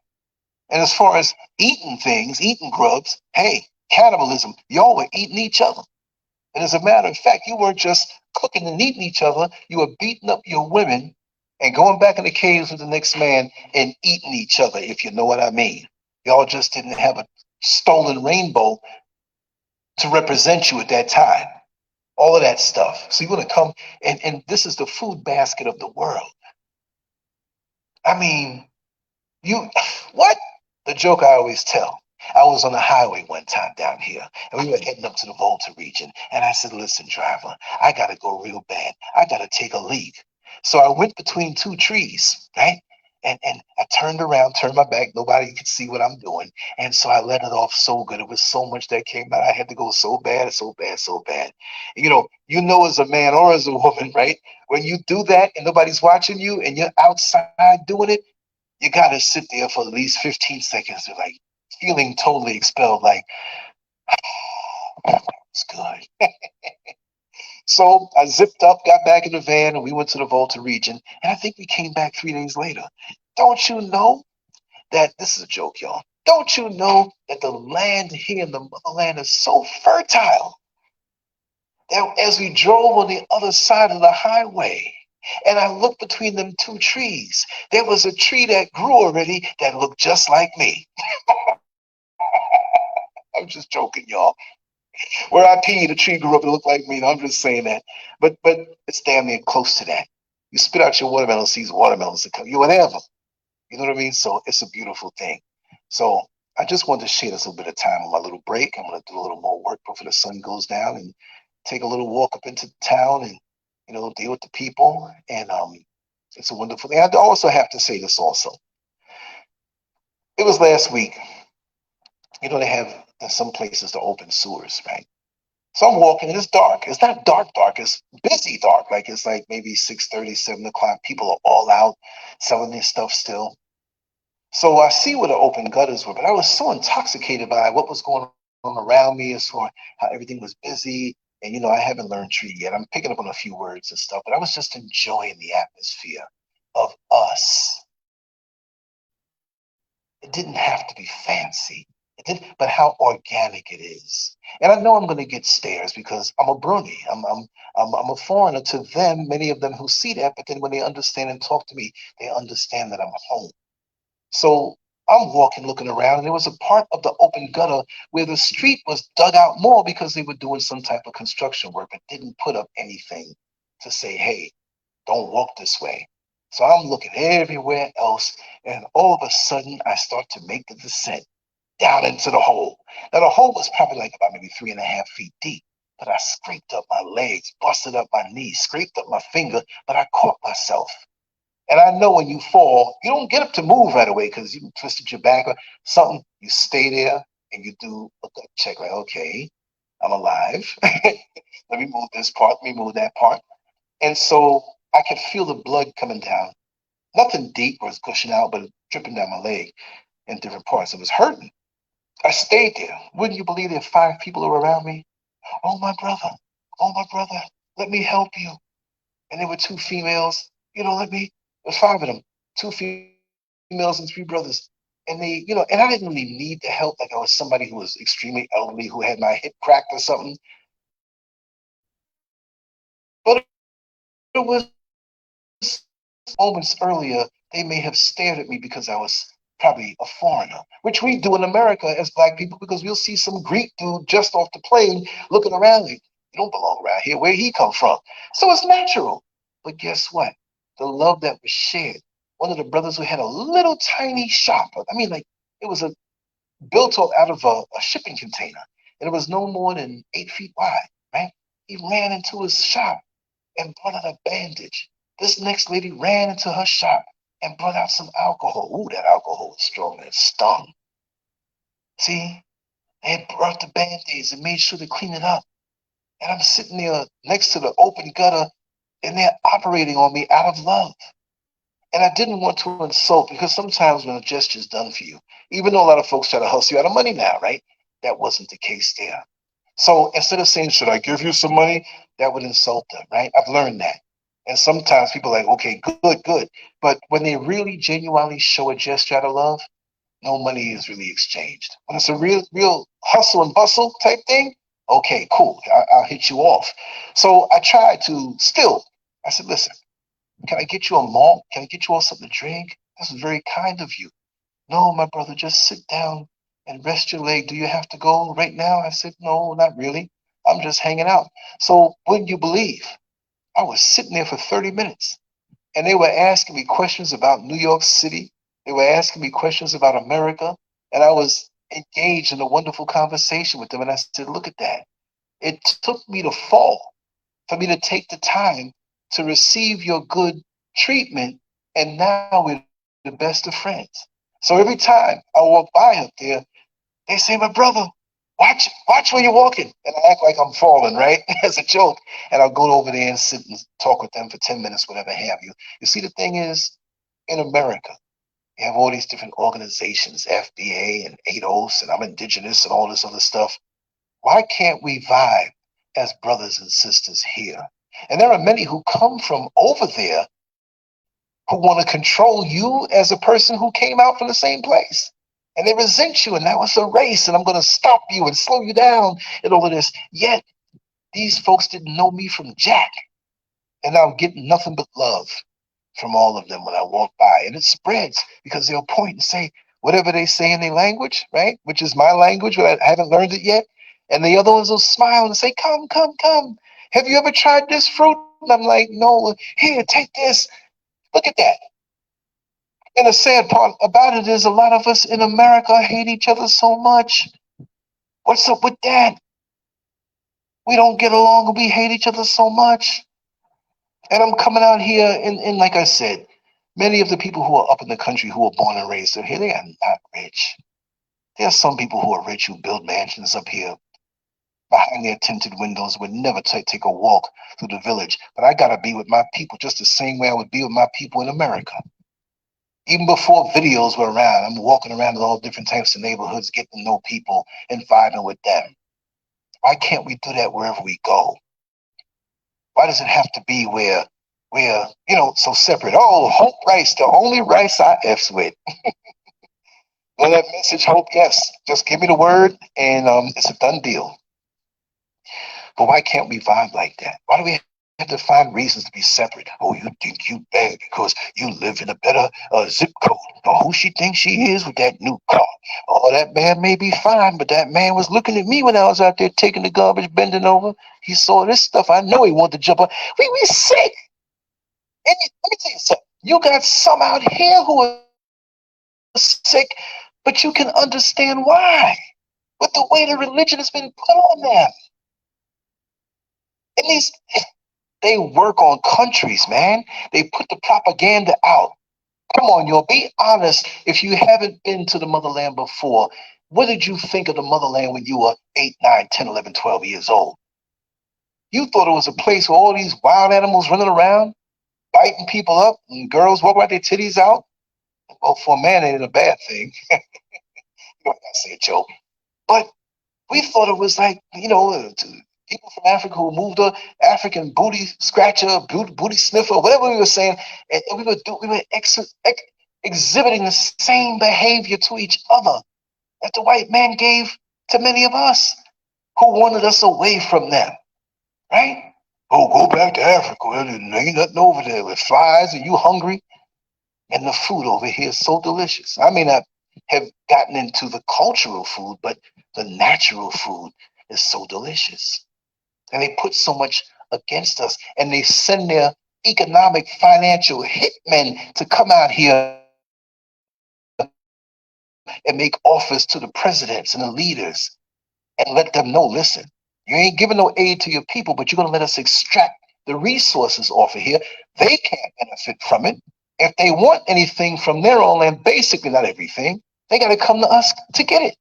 And as far as eating things, eating grubs, hey, cannibalism, y'all were eating each other. And as a matter of fact, you weren't just cooking and eating each other. You were beating up your women and going back in the caves with the next man and eating each other, if you know what I mean. Y'all just didn't have a stolen rainbow to represent you at that time. All of that stuff. So you want to come and this is the food basket of the world. I mean, you what? The joke I always tell. I was on the highway one time down here, and we were heading up to the Volta region. And I said, "Listen, driver, I gotta go real bad. I gotta take a leak." So I went between two trees, right? And I turned around, turned my back. Nobody could see what I'm doing. And so I let it off so good. It was so much that came out. I had to go so bad, so bad, so bad. You know, as a man or as a woman, right? When you do that and nobody's watching you and you're outside doing it, you got to sit there for at least 15 seconds. You're like feeling totally expelled, like, it's good. So I zipped up, got back in the van, and we went to the Volta region. And I think we came back 3 days later. Don't you know that this is a joke, y'all? Don't you know that the land here in the motherland is so fertile that as we drove on the other side of the highway, and I looked between them two trees, there was a tree that grew already that looked just like me. I'm just joking, y'all. Where I peed, a tree grew up and looked like me. I'm just saying that. But it's damn near close to that. You spit out your watermelon seeds, watermelons to come. You whatever. You know what I mean? So it's a beautiful thing. So I just wanted to share this little bit of time on my little break. I'm gonna do a little more work before the sun goes down and take a little walk up into town and deal with the people. And it's a wonderful thing. I also have to say this also. It was last week. They have in some places the open sewers, right? So I'm walking and it's dark. It's not dark, dark. It's busy dark. Like it's like maybe 6:30, 7 o'clock. People are all out selling their stuff still. So I see where the open gutters were, but I was so intoxicated by what was going on around me as far how everything was busy. And I haven't learned tree yet. I'm picking up on a few words and stuff, but I was just enjoying the atmosphere of us. It didn't have to be fancy. It did, but how organic it is. And I know I'm going to get stares because I'm a Bruni. I'm a foreigner to them. Many of them who see that, but then when they understand and talk to me, they understand that I'm home. So I'm walking, looking around, and there was a part of the open gutter where the street was dug out more because they were doing some type of construction work, but didn't put up anything to say, hey, don't walk this way. So I'm looking everywhere else, and all of a sudden I start to make the descent down into the hole. Now the hole was probably like about maybe 3.5 feet deep, but I scraped up my legs, busted up my knees, scraped up my finger, but I caught myself. And I know when you fall, you don't get up to move right away because you twisted your back or something. You stay there and you do a gut check, like, okay, I'm alive. Let me move this part, let me move that part. And so I could feel the blood coming down. Nothing deep was gushing out, but dripping down my leg in different parts. It was hurting. I stayed there. Wouldn't you believe there 5 people who were around me? Oh, my brother. Oh, my brother. Let me help you. And there were 2 females. There's 5 of them. 2 females and 3 brothers. And and I didn't really need the help like I was somebody who was extremely elderly who had my hip cracked or something. But it was moments earlier, they may have stared at me because I was probably a foreigner, which we do in America as black people because we'll see some Greek dude just off the plane looking around like, you don't belong around here. Where he come from? So it's natural. But guess what? The love that was shared. One of the brothers who had a little tiny shop. I mean, like it was built out of a shipping container, and it was no more than 8 feet wide. Right? He ran into his shop and brought out a bandage. This next lady ran into her shop and brought out some alcohol. Ooh, that alcohol was strong and it stung. See, they had brought the band-aids and made sure to clean it up. And I'm sitting there next to the open gutter and they're operating on me out of love. And I didn't want to insult because sometimes when a gesture is done for you, even though a lot of folks try to hustle you out of money now, right? That wasn't the case there. So instead of saying, should I give you some money? That would insult them, right? I've learned that. And sometimes people are like, okay, good, good. But when they really genuinely show a gesture out of love, no money is really exchanged. When it's a real hustle and bustle type thing, okay, cool. I'll hit you off. So I tried to still, I said, listen, Can I get you a malt? Can I get you all something to drink? This is very kind of you. No, my brother, just sit down and rest your leg. Do you have to go right now? I said, no, not really. I'm just hanging out. So wouldn't you believe? I was sitting there for 30 minutes and they were asking me questions about New York City. They were asking me questions about America. And I was engaged in a wonderful conversation with them. And I said, look at that. It took me to fall for me to take the time to receive your good treatment. And now we're the best of friends. So every time I walk by up there, they say, my brother, watch where you're walking. And I act like I'm falling, right? As a joke. And I'll go over there and sit and talk with them for 10 minutes, whatever have you. You see, the thing is, in America, you have all these different organizations, FBA and ADOS, and I'm indigenous and all this other stuff. Why can't we vibe as brothers and sisters here? And there are many who come from over there who want to control you as a person who came out from the same place. And they resent you, and now it's a race, and I'm going to stop you and slow you down and all of this. Yet, these folks didn't know me from Jack. And I'm getting nothing but love from all of them when I walk by. And it spreads because they'll point and say whatever they say in their language, right? Which is my language, but I haven't learned it yet. And the other ones will smile and say, come, come, come. Have you ever tried this fruit? And I'm like, no, here, take this. Look at that. And the sad part about it is a lot of us in America hate each other so much. What's up with that? We don't get along and we hate each other so much. And I'm coming out here, and like I said, many of the people who are up in the country who are born and raised up here, they are not rich. There are some people who are rich who build mansions up here behind their tinted windows, would never take a walk through the village. But I got to be with my people just the same way I would be with my people in America. Even before videos were around, I'm walking around in all different types of neighborhoods, getting to know people and vibing with them. Why can't we do that wherever we go? Why does it have to be where we're, so separate? Oh, Hope Rice, the only rice I F's with. Well, that message, Hope, yes. Just give me the word and it's a done deal. But why can't we vibe like that? Why do we have to find reasons to be separate? Oh, you think you bad because you live in a better zip code. Or who she thinks she is with that new car. Oh, that man may be fine, but that man was looking at me when I was out there taking the garbage, bending over. He saw this stuff. I know he wanted to jump on. We sick. And let me tell you something. You got some out here who are sick, but you can understand why. With the way the religion has been put on them. And they work on countries, man. They put the propaganda out. Come on, y'all, be honest. If you haven't been to the motherland before, what did you think of the motherland when you were 8, 9, 10, 11, 12 years old? You thought it was a place where all these wild animals running around, biting people up, and girls walking with their titties out? Well, for a man, it ain't a bad thing. You know, I say a joke. But we thought it was like, people from Africa who moved up, African booty scratcher, booty sniffer, whatever we were saying, and we were exhibiting the same behavior to each other that the white man gave to many of us who wanted us away from them, right? Oh, go back to Africa. There ain't nothing over there with flies. Are you hungry? And the food over here is so delicious. I may not have gotten into the cultural food, but the natural food is so delicious. And they put so much against us, and they send their economic, financial hitmen to come out here and make offers to the presidents and the leaders and let them know, listen, you ain't giving no aid to your people, but you're going to let us extract the resources off of here. They can't benefit from it. If they want anything from their own land, basically not everything, they got to come to us to get it.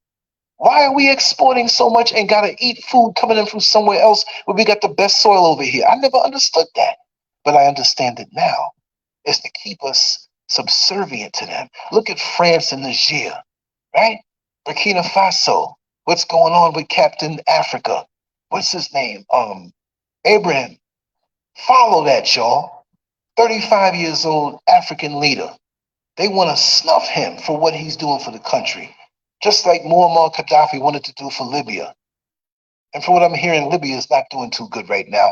Why are we exporting so much and got to eat food coming in from somewhere else where we got the best soil over here? I never understood that, but I understand it now. It's to keep us subservient to them. Look at France and Niger, right? Burkina Faso. What's going on with Captain Africa? What's his name? Abraham. Follow that, y'all. 35 years old African leader. They want to snuff him for what he's doing for the country. Just like Muammar Gaddafi wanted to do for Libya. And from what I'm hearing, Libya is not doing too good right now,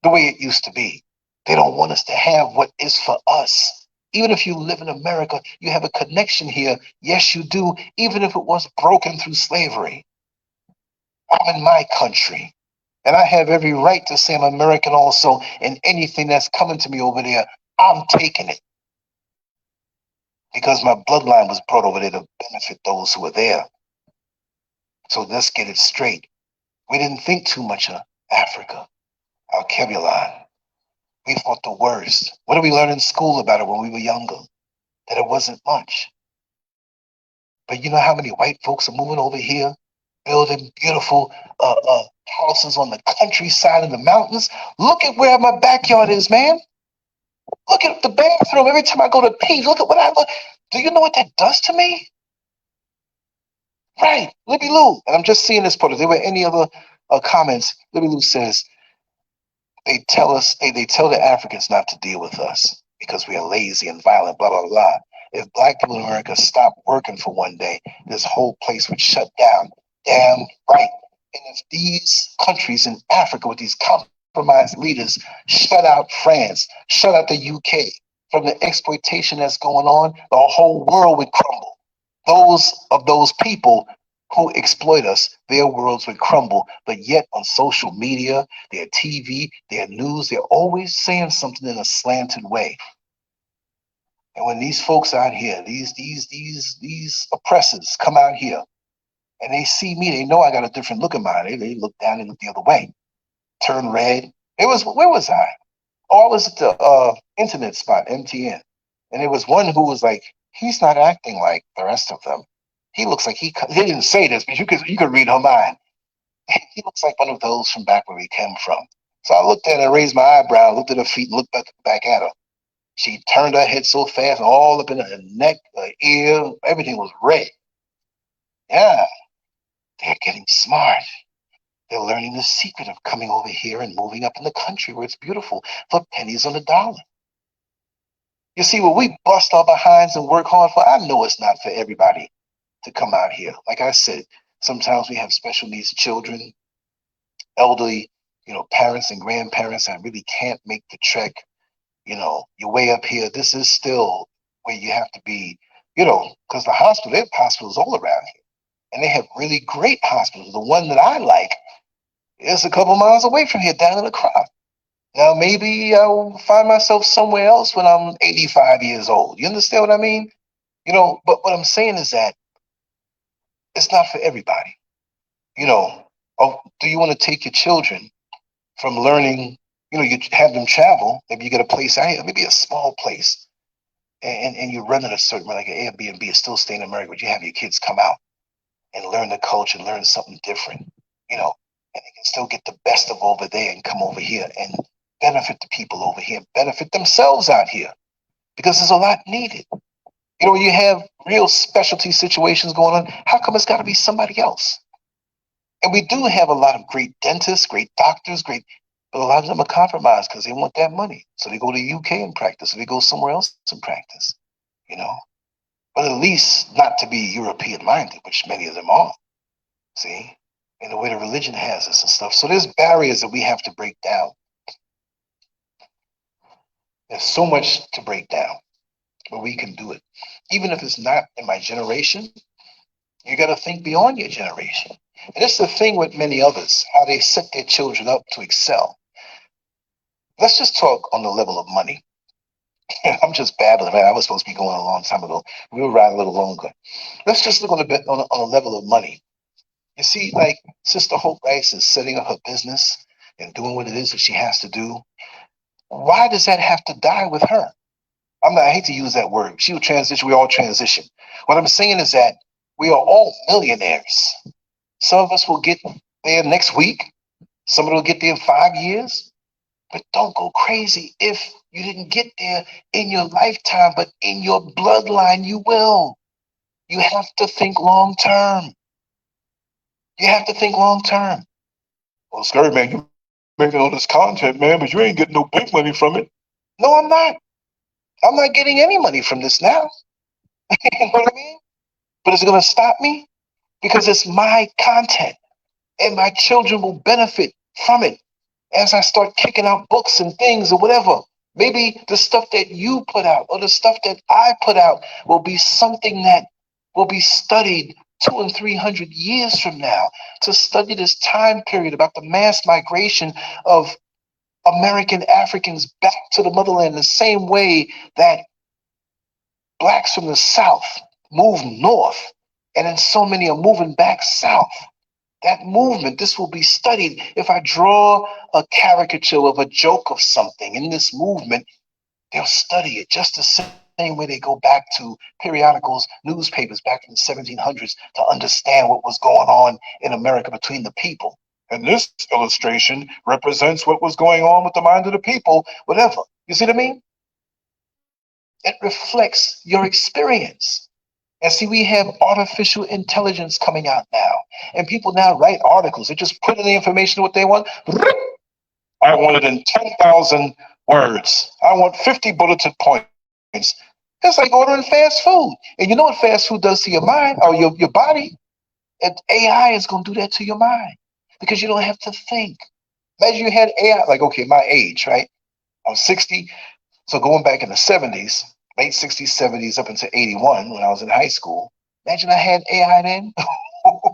the way it used to be. They don't want us to have what is for us. Even if you live in America, you have a connection here. Yes, you do. Even if it was broken through slavery. I'm in my country. And I have every right to say I'm American also. And anything that's coming to me over there, I'm taking it. Because my bloodline was brought over there to benefit those who were there. So let's get it straight. We didn't think too much of Africa, our Kebulan. We thought the worst. What did we learn in school about it when we were younger? That it wasn't much. But you know how many white folks are moving over here, building beautiful houses on the countryside in the mountains? Look at where my backyard is, man. Look at the bathroom. Every time I go to pee, look at what I look. Do you know what that does to me? Right, Libby Lou. And I'm just seeing this part. If there were any other comments, Libby Lou says, they tell the Africans not to deal with us because we are lazy and violent, blah, blah, blah. If black people in America stopped working for one day, this whole place would shut down. Damn right. And if these countries in Africa with these compromised leaders shut out France, shut out the UK from the exploitation that's going on, the whole world would crumble. Those people who exploit us, their worlds would crumble. But yet on social media, their TV, their news, they're always saying something in a slanted way. And when these folks out here, these oppressors come out here and they see me, they know I got a different look in mine. They look down and look the other way, turn red. Where was I? Oh, I was at the internet spot, MTN. And there was one who was like, he's not acting like the rest of them. He looks like he didn't say this, but you could read her mind. He looks like one of those from back where he came from. So I looked at her, raised my eyebrow, looked at her feet, and looked back at her. She turned her head so fast, all up in her neck, her ear, everything was red. Yeah, they're getting smart. They're learning the secret of coming over here and moving up in the country where it's beautiful for pennies on the dollar. You see, what we bust our behinds and work hard for, I know it's not for everybody to come out here. Like I said, sometimes we have special needs children, elderly, parents and grandparents that really can't make the trek. You're way up here. This is still where you have to be, because they have hospitals all around here. And they have really great hospitals. The one that I like is a couple miles away from here, down in the crop. Now, maybe I'll find myself somewhere else when I'm 85 years old. You understand what I mean? But what I'm saying is that it's not for everybody. Do you want to take your children from learning, you have them travel, maybe you get a place out here, maybe a small place, and you run it a certain way, like an Airbnb, is still staying in America, but you have your kids come out and learn the culture, learn something different, and they can still get the best of over there and come over here and benefit the people over here, benefit themselves out here, because there's a lot needed. When you have real specialty situations going on, how come it's got to be somebody else? And we do have a lot of great dentists, great doctors, but a lot of them are compromised because they want that money. So they go to the UK and practice, or they go somewhere else and practice, But at least not to be European minded, which many of them are, see? And the way the religion has us and stuff. So there's barriers that we have to break down. There's so much to break down, but we can do it. Even if it's not in my generation, you got to think beyond your generation. And it's the thing with many others, how they set their children up to excel. Let's just talk on the level of money. I'm just babbling, man. I was supposed to be going a long time ago. We'll ride a little longer. Let's just look on a level of money. You see, like Sister Hope Rice is setting up her business and doing what it is that she has to do. Why does that have to die with her? I hate to use that word. She will transition. We all transition. What I'm saying is that we are all millionaires. Some of us will get there next week. Some of us will get there in 5 years. But don't go crazy if you didn't get there in your lifetime, but in your bloodline, you will. You have to think long term. You have to think long term. Well, Scurvy, man, you making all this content, man, but you ain't getting no big money from it. No, I'm not. I'm not getting any money from this now. You know what I mean? But is it going to stop me? Because it's my content, and my children will benefit from it as I start kicking out books and things or whatever. Maybe the stuff that you put out or the stuff that I put out will be something that will be studied 200 and 300 years from now, to study this time period about the mass migration of American Africans back to the motherland, the same way that blacks from the South move north, and then so many are moving back south. That movement, this will be studied. If I draw a caricature of a joke of something in this movement, they'll study it just the same way they go back to periodicals, newspapers back in the 1700s to understand what was going on in America between the people. And this illustration represents what was going on with the mind of the people, whatever. You see what I mean? It reflects your experience. And see, we have artificial intelligence coming out now. And people now write articles. They just put in the information what they want. I want it in 10,000 words. I want 50 bulleted points. It's like ordering fast food. And you know what fast food does to your mind or your body? And AI is going to do that to your mind because you don't have to think. Imagine you had AI, like, okay, my age, right? I'm 60. So going back in the 70s, late 60s, 70s, up into 81 when I was in high school, imagine I had AI then. I'm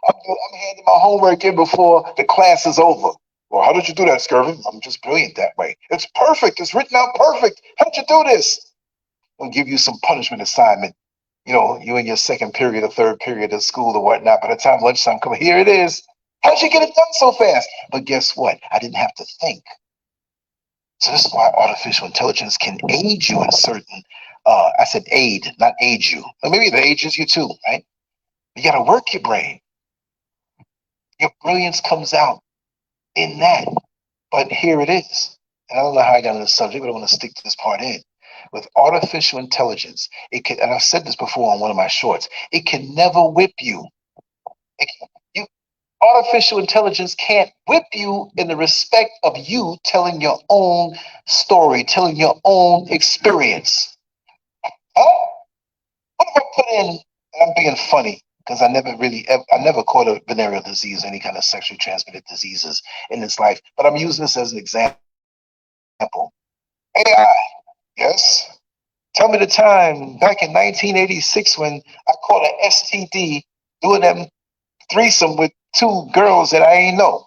handing my homework in before the class is over. Well, how did you do that, SCURV? I'm just brilliant that way. It's perfect. It's written out perfect. How did you do this? I'll give you some punishment assignment. You know, you in your second period or third period of school or whatnot. By the time lunchtime comes, here it is. How did you get it done so fast? But guess what? I didn't have to think. So this is why artificial intelligence can aid you in certain, I said aid, not aid you. Or maybe it ages you too, right? You got to work your brain. Your brilliance comes out in that. But here it is. And I don't know how I got on the subject, but I want to stick to this part in. With artificial intelligence, it can, and I've said this before on one of my shorts, it can never whip you. Artificial intelligence can't whip you in the respect of you telling your own story, telling your own experience. Huh? What if I put in, and I'm being funny, because I never caught a venereal disease or any kind of sexually transmitted diseases in this life, but I'm using this as an example. AI, yes? Tell me the time back in 1986 when I caught an STD doing them threesome with two girls that I ain't know.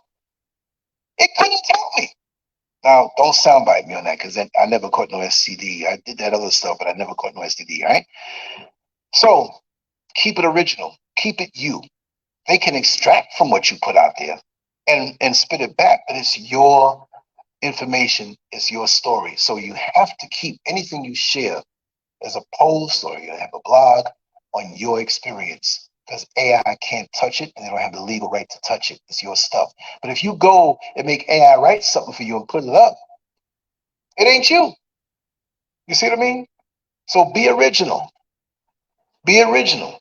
It couldn't tell me. Now, don't soundbite me on that because I never caught no STD. I did that other stuff, but I never caught no STD, right? So keep it original. Keep it you. They can extract from what you put out there and spit it back, but it's your information, it's your story. So you have to keep anything you share as a post or you have a blog on your experience, because AI can't touch it and they don't have the legal right to touch it. It's your stuff. But if you go and make AI write something for you and put it up, it ain't you. You see what I mean? So be original. Be original.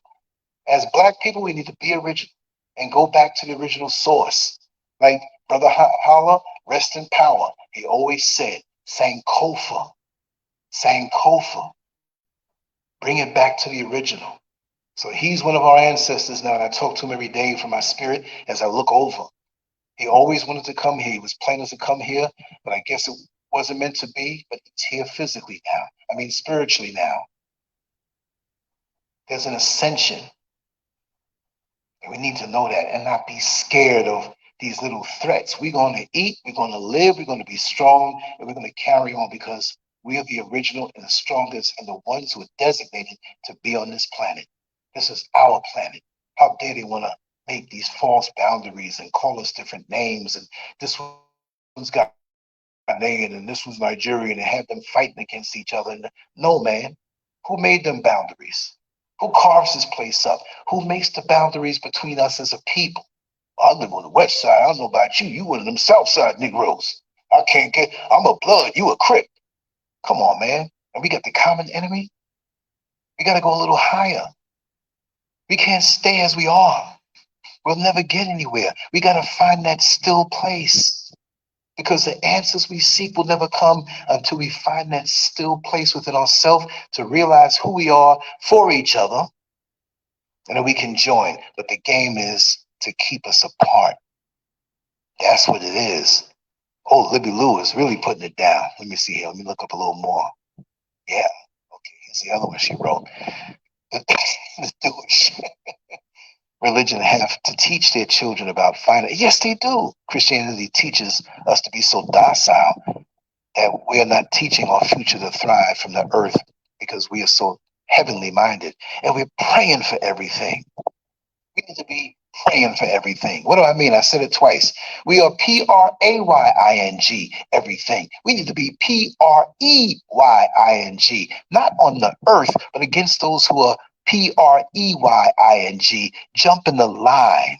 As Black people, we need to be original and go back to the original source. Like Brother Holla, rest in power. He always said, Sankofa, Sankofa. Bring it back to the original. So he's one of our ancestors now, and I talk to him every day from my spirit as I look over. He always wanted to come here. He was planning to come here, but I guess it wasn't meant to be, but it's here physically now. I mean, spiritually now. There's an ascension. And we need to know that and not be scared of these little threats. We're going to eat, we're going to live, we're going to be strong, and we're going to carry on because we are the original and the strongest and the ones who are designated to be on this planet. This is our planet. How dare they want to make these false boundaries and call us different names, and this one's got Ghanaian and this one's Nigerian, and have them fighting against each other. No, man. Who made them boundaries? Who carves this place up? Who makes the boundaries between us as a people? I live on the west side. I don't know about you. You one of them south side Negroes. I'm a blood, you a Crip. Come on, man. And we got the common enemy. We got to go a little higher. We can't stay as we are. We'll never get anywhere. We got to find that still place, because the answers we seek will never come until we find that still place within ourselves to realize who we are for each other, and then we can join. But the game is to keep us apart. That's what it is. Oh, Libby Lou is really putting it down. Let me see here. Let me look up a little more. Yeah. Okay, here's the other one she wrote. The Jewish religion have to teach their children about finance. Yes, they do. Christianity teaches us to be so docile that we are not teaching our future to thrive from the earth because we are so heavenly minded and we're praying for everything. We need to be praying for everything. What do I mean? I said it twice. We are PRAYING, everything. We need to be PREYING, not on the earth, but against those who are PREYING, jumping the line,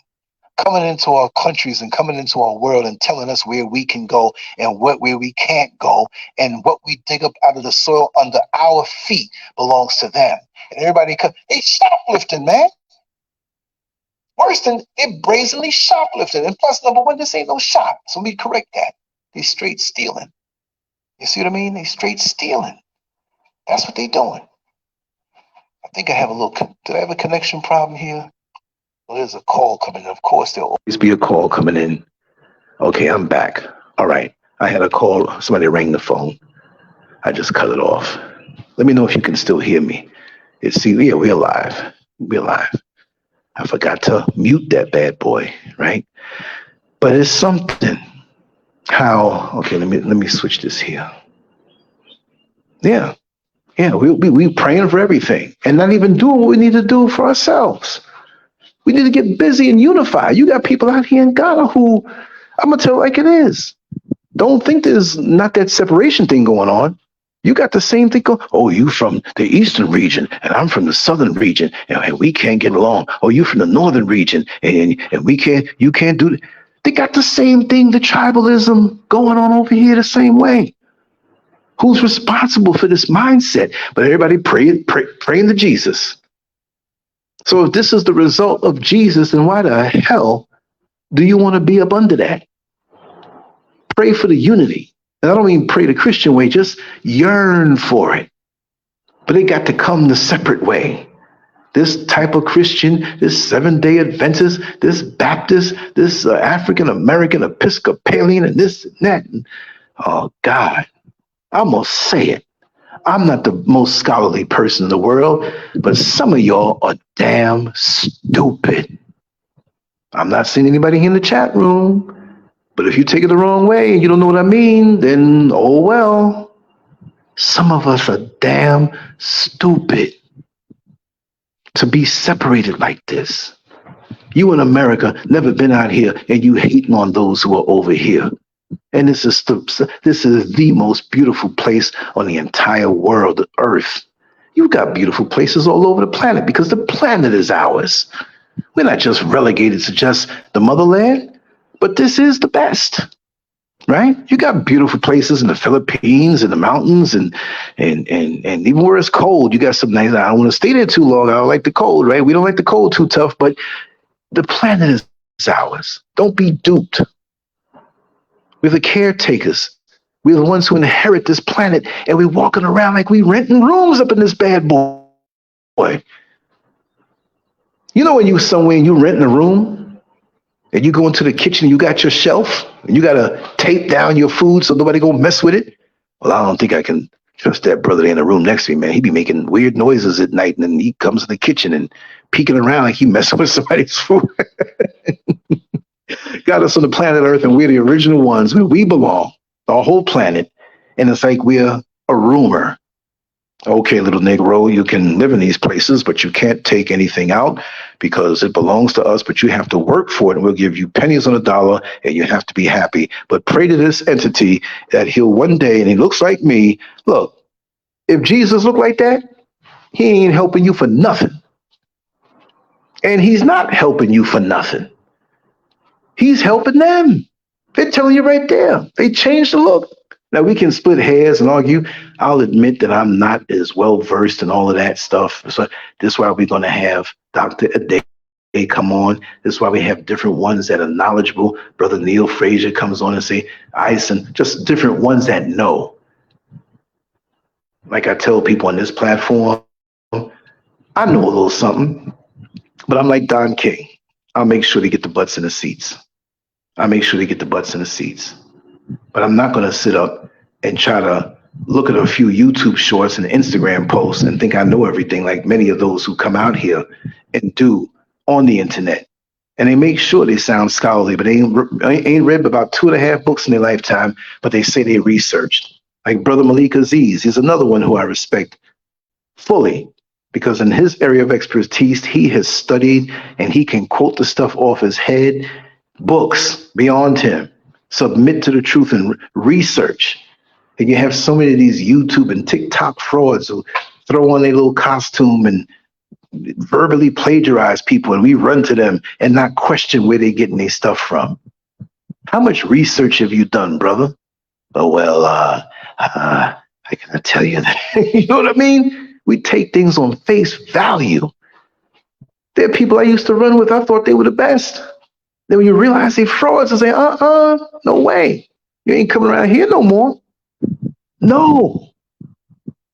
coming into our countries and coming into our world and telling us where we can go and where we can't go, and what we dig up out of the soil under our feet belongs to them. And everybody, they shoplifting, man. Worse than they brazenly shoplifting. And plus, number one, this ain't no shop. So let me correct that. They straight stealing. You see what I mean? They straight stealing. That's what they doing. I think I have a little, did I have a connection problem here? Well, there's a call coming in. Of course, there'll always be a call coming in. Okay, I'm back. All right. I had a call. Somebody rang the phone. I just cut it off. Let me know if you can still hear me. Yeah, we're alive. We're alive. I forgot to mute that bad boy, right? But it's something how, okay, let me switch this here. Yeah, we praying for everything and not even doing what we need to do for ourselves. We need to get busy and unify. You got people out here in Ghana who, I'm going to tell it like it is. Don't think there's not that separation thing going on. You got the same thing going. Oh, you from the eastern region, and I'm from the southern region, and we can't get along. Oh, you from the northern region, and you can't do that. They got the same thing, the tribalism going on over here the same way. Who's responsible for this mindset? But everybody praying to Jesus. So if this is the result of Jesus, then why the hell do you want to be up under that? Pray for the unity. And I don't mean pray the Christian way, just yearn for it. But it got to come the separate way. This type of Christian, this Seventh-day Adventist, this Baptist, this African-American Episcopalian, and this and that. And, oh, God, I must say it. I'm not the most scholarly person in the world, but some of y'all are damn stupid. I'm not seeing anybody in the chat room. But if you take it the wrong way and you don't know what I mean, then oh well. Some of us are damn stupid to be separated like this. You in America never been out here and you hating on those who are over here. And this is the most beautiful place on the entire world, the earth. You got beautiful places all over the planet because the planet is ours. We're not just relegated to just the motherland. But this is the best, right? You got beautiful places in the Philippines and the mountains and even where it's cold, you got some nice, I don't want to stay there too long. I don't like the cold, right? We don't like the cold too tough, but the planet is ours. Don't be duped. We're the caretakers. We're the ones who inherit this planet, and we're walking around like we renting rooms up in this bad boy. You know when you somewhere and you renting a room, and you go into the kitchen, you got your shelf, and you got to tape down your food so nobody go mess with it. Well, I don't think I can trust that brother in the room next to me, man. He be making weird noises at night, and then he comes to the kitchen and peeking around like he messing with somebody's food. Got us on the planet Earth, and we're the original ones where we belong, our whole planet. And it's like we're a rumor. Okay, little Negro, you can live in these places, but you can't take anything out because it belongs to us, but you have to work for it, and we'll give you pennies on a dollar, and you have to be happy. But pray to this entity that he'll one day, and he looks like me. Look, if Jesus looked like that, he ain't helping you for nothing. And he's not helping you for nothing. He's helping them. They're telling you right there. They changed the look. Now, we can split hairs and argue. I'll admit that I'm not as well versed in all of that stuff. So this is why we're going to have Dr. Ade come on. This is why we have different ones that are knowledgeable. Brother Neil Frazier comes on and say, Ison, just different ones that know. Like I tell people on this platform, I know a little something, but I'm like Don King. I'll make sure they get the butts in the seats. But but I'm not going to sit up and try to look at a few YouTube shorts and Instagram posts and think I know everything like many of those who come out here and do on the internet. And they make sure they sound scholarly, but they ain't read about 2.5 books in their lifetime, but they say they researched. Like Brother Malik Aziz, he's another one who I respect fully, because in his area of expertise, he has studied and he can quote the stuff off his head, books beyond him, submit to the truth and research. And you have so many of these YouTube and TikTok frauds who throw on their little costume and verbally plagiarize people, and we run to them and not question where they're getting their stuff from. How much research have you done, brother? Oh, well, I cannot tell you that. You know what I mean? We take things on face value. There are people I used to run with, I thought they were the best. Then when you realize they're frauds, I say, no way. You ain't coming around here no more. No,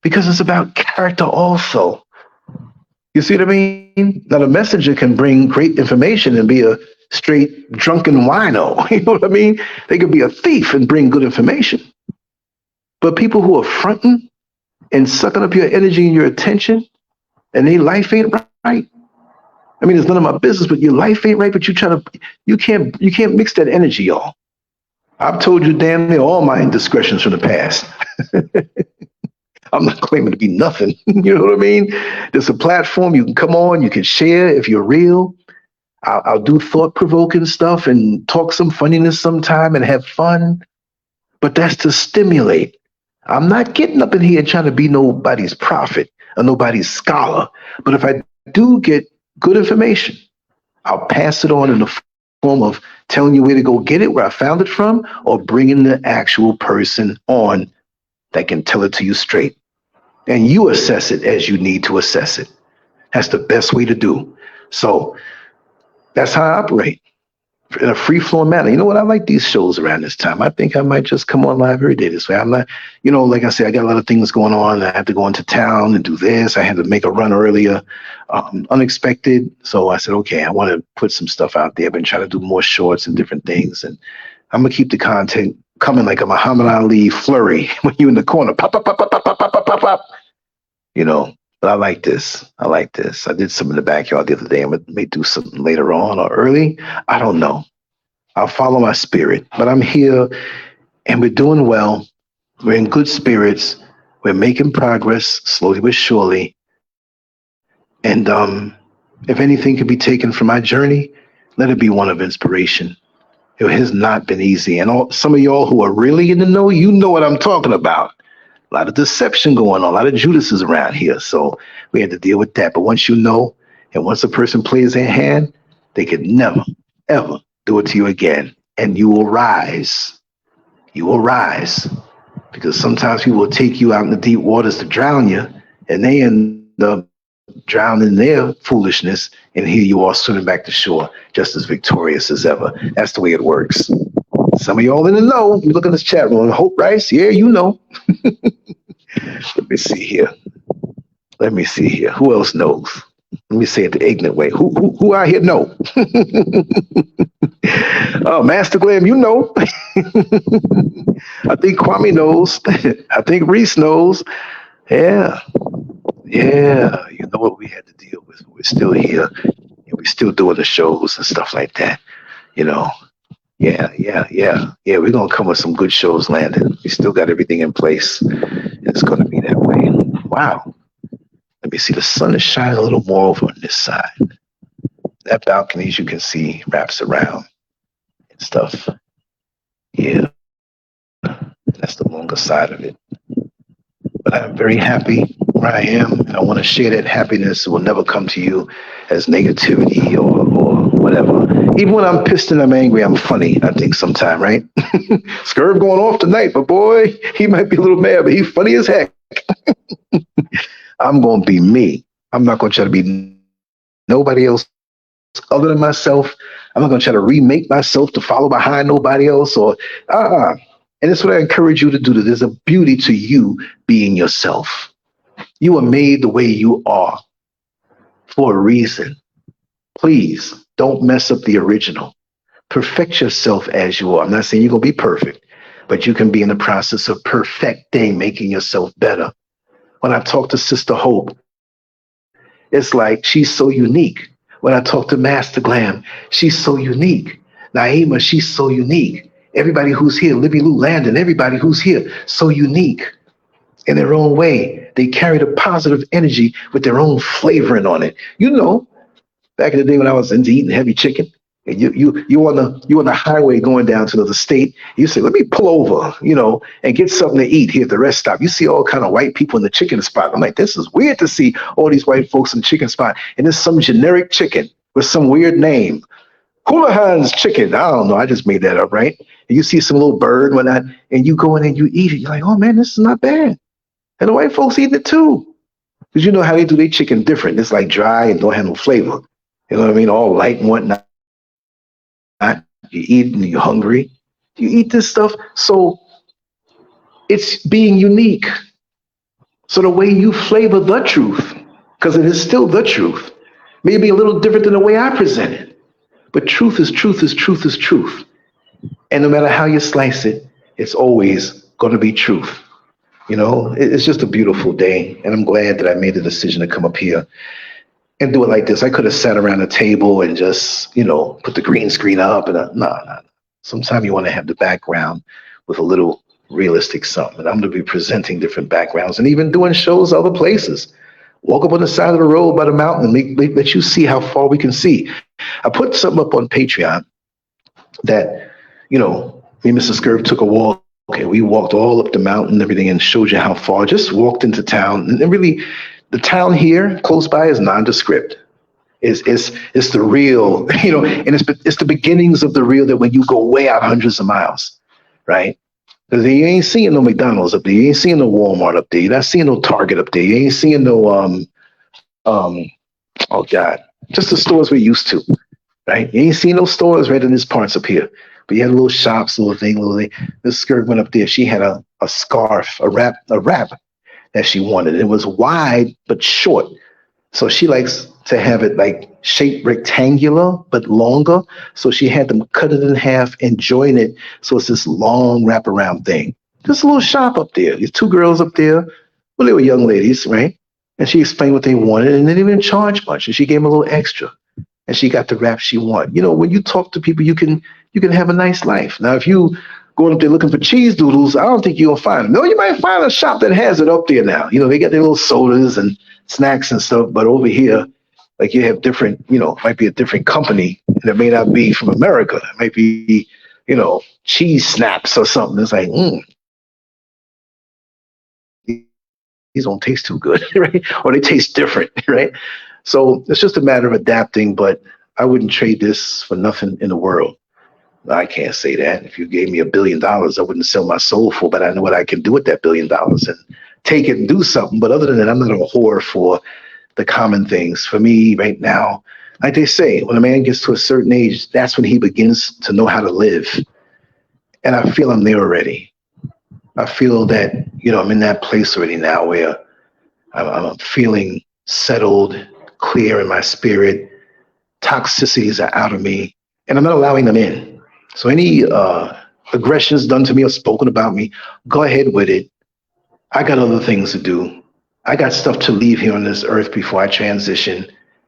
because it's about character also. You see what I mean? Now, the messenger can bring great information and be a straight drunken wino. You know what I mean? They could be a thief and bring good information. But people who are fronting and sucking up your energy and your attention, and their life ain't right. I mean, it's none of my business, but your life ain't right. But you can't mix that energy, y'all. I've told you damn near all my indiscretions from the past. I'm not claiming to be nothing. You know what I mean? There's a platform you can come on, you can share if you're real. I'll do thought-provoking stuff and talk some funniness sometime and have fun. But that's to stimulate. I'm not getting up in here and trying to be nobody's prophet or nobody's scholar. But if I do get good information, I'll pass it on in the form of telling you where to go get it, where I found it from, or bringing the actual person on that can tell it to you straight. And you assess it as you need to assess it. That's the best way to do. So that's how I operate, in a free-flowing manner. You know what? I like these shows around this time. I think I might just come on live every day this way. I'm not, like I said, I got a lot of things going on. I have to go into town and do this. I had to make a run earlier, unexpected. So I said, okay, I want to put some stuff out there. I've been trying to do more shorts and different things. And I'm going to keep the content coming like a Muhammad Ali flurry when you're in the corner. Pop, pop, pop, pop, pop, pop, pop, pop, pop. But I like this. I did some in the backyard the other day. I may do something later on or early. I don't know. I'll follow my spirit. But I'm here and we're doing well. We're in good spirits. We're making progress slowly but surely. And if anything can be taken from my journey, let it be one of inspiration. It has not been easy. And some of y'all who are really in the know, you know what I'm talking about. A lot of deception going on, a lot of Judases around here. So we had to deal with that. But once you know, and once a person plays their hand, they could never, ever do it to you again. And you will rise. You will rise. Because sometimes people will take you out in the deep waters to drown you, and they end up drowning in their foolishness, and here you are swimming back to shore, just as victorious as ever. That's the way it works. Some of y'all in the know. You look in this chat room. Hope Rice, yeah, you know. Let me see here. Who else knows? Let me say it the ignorant way. Who out here know? Oh, Master Glam, you know. I think Kwame knows. I think Reese knows. Yeah. You know what we had to deal with. We're still here. And we're still doing the shows and stuff like that. Yeah. We're going to come with some good shows, Landon. We still got everything in place. It's going to be that way. Wow. Let me see. The sun is shining a little more over on this side. That balcony, as you can see, wraps around and stuff. Yeah. That's the longer side of it. But I'm very happy where I am, and I want to share that happiness. It will never come to you as negativity or whatever. Even when I'm pissed and I'm angry, I'm funny, I think, sometime, right? Scurv going off tonight, but boy, he might be a little mad, but he's funny as heck. I'm going to be me. I'm not going to try to be nobody else other than myself. I'm not going to try to remake myself to follow behind nobody else or And that's what I encourage you to do. There's a beauty to you being yourself. You are made the way you are for a reason. Please don't mess up the original. Perfect yourself as you are. I'm not saying you're going to be perfect, but you can be in the process of perfecting, making yourself better. When I talk to Sister Hope, it's like she's so unique. When I talk to Master Glam, she's so unique. Naima, she's so unique. Everybody who's here, Libby Lou Landon, everybody who's here, so unique in their own way. They carry the positive energy with their own flavoring on it. You know, back in the day when I was into eating heavy chicken, and you on the highway going down to the state, you say, let me pull over, you know, and get something to eat here at the rest stop. You see all kind of white people in the chicken spot. I'm like, this is weird to see all these white folks in the chicken spot, and there's some generic chicken with some weird name. Houlihan's chicken. I don't know. I just made that up, right? And you see some little bird and whatnot, and you go in and you eat it. You're like, oh man, this is not bad. And the white folks eating it too. Because you know how they do their chicken different. It's like dry and don't have no flavor. You know what I mean? All light and whatnot. You eat and you're hungry. You eat this stuff. So it's being unique. So the way you flavor the truth, because it is still the truth, may be a little different than the way I present it. But truth is truth is truth is truth. And no matter how you slice it, it's always going to be truth. You know, it's just a beautiful day. And I'm glad that I made the decision to come up here and do it like this. I could have sat around a table and just, you know, put the green screen up and no. Sometimes you want to have the background with a little realistic something. And I'm going to be presenting different backgrounds and even doing shows other places. Walk up on the side of the road by the mountain and let you see how far we can see. I put something up on Patreon that, you know, me and Mr. SCURV took a walk. Okay, we walked all up the mountain and everything and showed you how far. Just walked into town. And really, the town here close by is nondescript. It's the real, you know, and it's the beginnings of the real that when you go way out hundreds of miles, right? Because you ain't seeing no McDonald's up there. You ain't seeing no Walmart up there. You're not seeing no Target up there. You ain't seeing no, oh God, just the stores we're used to, right? You ain't seeing no stores right in these parts up here. But you had little shops, little thing. This SCURV went up there. She had a scarf, a wrap that she wanted. It was wide but short. So she likes to have it like shaped rectangular but longer. So she had them cut it in half and join it. So it's this long wraparound thing. Just a little shop up there. These two girls up there. Well, they were young ladies, right? And she explained what they wanted and they didn't even charge much. And she gave them a little extra. And she got the wrap she wanted. You know, when you talk to people, you can have a nice life. Now, if you going up there looking for cheese doodles, I don't think you'll find them. No, you might find a shop that has it up there now. You know, they got their little sodas and snacks and stuff. But over here, like you have different, you know, might be a different company and it may not be from America. It might be, you know, cheese snaps or something. It's like, these don't taste too good, right? Or they taste different, right? So it's just a matter of adapting, but I wouldn't trade this for nothing in the world. I can't say that. If you gave me $1 billion, I wouldn't sell my soul for, but I know what I can do with that $1 billion and take it and do something. But other than that, I'm not a whore for the common things. For me right now, like they say, when a man gets to a certain age, that's when he begins to know how to live. And I feel I'm there already. I feel that, you know, I'm in that place already now where I'm feeling settled, clear in my spirit. Toxicities are out of me, and I'm not allowing them in. So any aggressions done to me or spoken about me, go ahead with it. I got other things to do. I got stuff to leave here on this earth before I transition,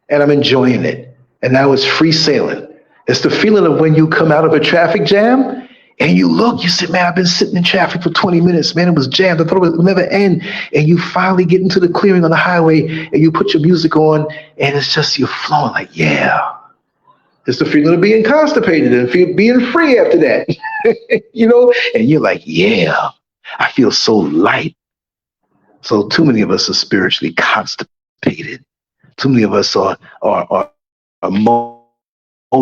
and I'm enjoying it. And now it's free sailing. It's the feeling of when you come out of a traffic jam and you look, you say, man, I've been sitting in traffic for 20 minutes. Man, it was jammed. I thought it would never end. And you finally get into the clearing on the highway and you put your music on and it's just, you're flowing like, yeah. It's the feeling of being constipated and being free after that, you know? And you're like, yeah, I feel so light. So too many of us are spiritually constipated. Too many of us are emotionally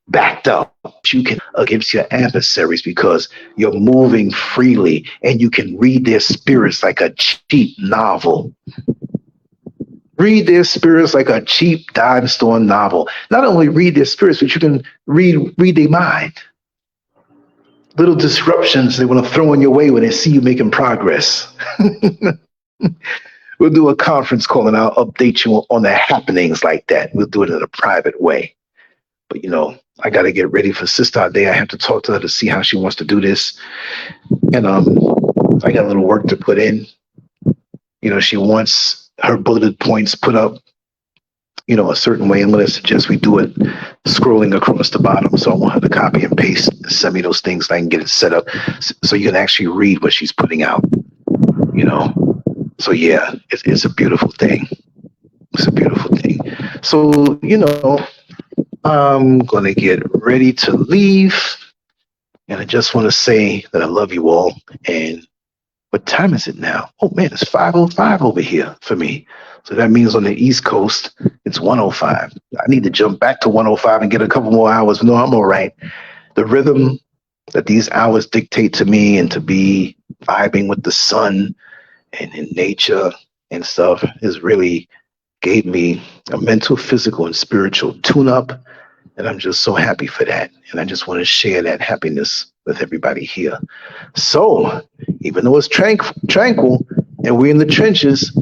backed up. You can against your adversaries because you're moving freely and you can read their spirits like a cheap novel. Read their spirits like a cheap dime store novel. Not only read their spirits, but you can read their mind. Little disruptions they want to throw in your way when they see you making progress. We'll do a conference call and I'll update you on the happenings like that. We'll do it in a private way. But, I got to get ready for Sister Day. I have to talk to her to see how she wants to do this. And I got a little work to put in. She wants her bullet points put up, a certain way. I'm going to suggest we do it scrolling across the bottom. So I want her to copy and paste, send me those things, and I can get it set up so you can actually read what she's putting out, So yeah, it's a beautiful thing. It's a beautiful thing. So, I'm going to get ready to leave. And I just want to say that I love you all. And what time is it now? Oh, man, it's 5:05 over here for me. So that means on the East Coast, it's 1:05. I need to jump back to 1:05 and get a couple more hours. No, I'm all right. The rhythm that these hours dictate to me, and to be vibing with the sun and in nature and stuff, has really gave me a mental, physical, and spiritual tune-up. And I'm just so happy for that. And I just want to share that happiness with everybody here. So even though it's tranquil and we're in the trenches,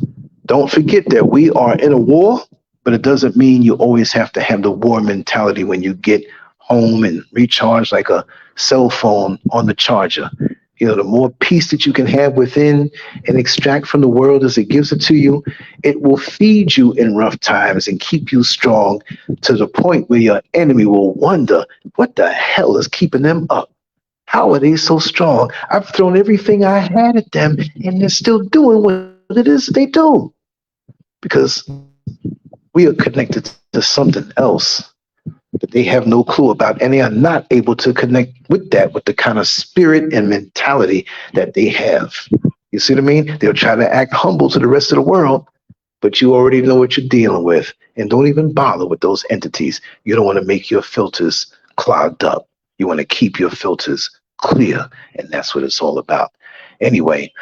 don't forget that we are in a war, but it doesn't mean you always have to have the war mentality when you get home and recharge like a cell phone on the charger. The more peace that you can have within and extract from the world as it gives it to you, it will feed you in rough times and keep you strong to the point where your enemy will wonder, what the hell is keeping them up? How are they so strong? I've thrown everything I had at them and they're still doing what it is they do. Because we are connected to something else that they have no clue about, and they are not able to connect with that, with the kind of spirit and mentality that they have. You see what I mean? They'll try to act humble to the rest of the world, but you already know what you're dealing with. And don't even bother with those entities. You don't want to make your filters clogged up. You want to keep your filters clear, and that's what it's all about. Anyway,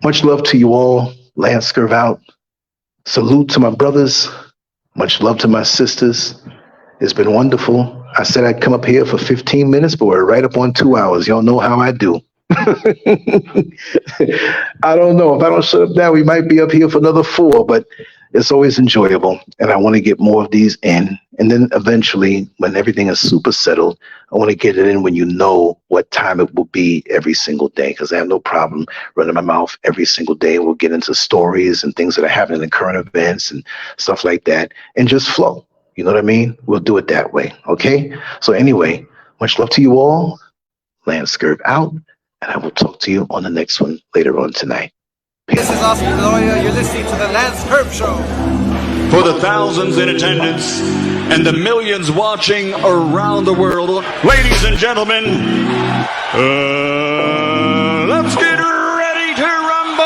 much love to you all. LANCESCURV out. Salute to my brothers. Much love to my sisters. It's been wonderful. I said I'd come up here for 15 minutes, but we're right up on 2 hours. Y'all know how I do. I don't know. If I don't shut up now, we might be up here for another 4, but it's always enjoyable. And I want to get more of these in. And then eventually, when everything is super settled, I want to get it in when you know what time it will be every single day, because I have no problem running my mouth every single day. We'll get into stories and things that are happening in current events and stuff like that, and just flow. You know what I mean? We'll do it that way. Okay? So anyway, much love to you all. LANCESCURV out. And I will talk to you on the next one later on tonight. Peace. This is Oscar the Lawyer. You're listening to the LANCESCURV Show. For the thousands in attendance and the millions watching around the world, ladies and gentlemen, let's get ready to rumble!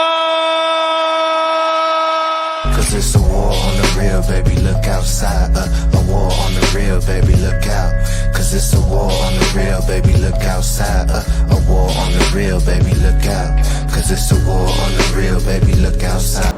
'Cause it's a war on the real, baby, look outside. A war on the real, baby, look out. 'Cause it's a war on the real, baby, look outside. A war on the real, baby, look out. 'Cause it's a war on the real, baby, look outside.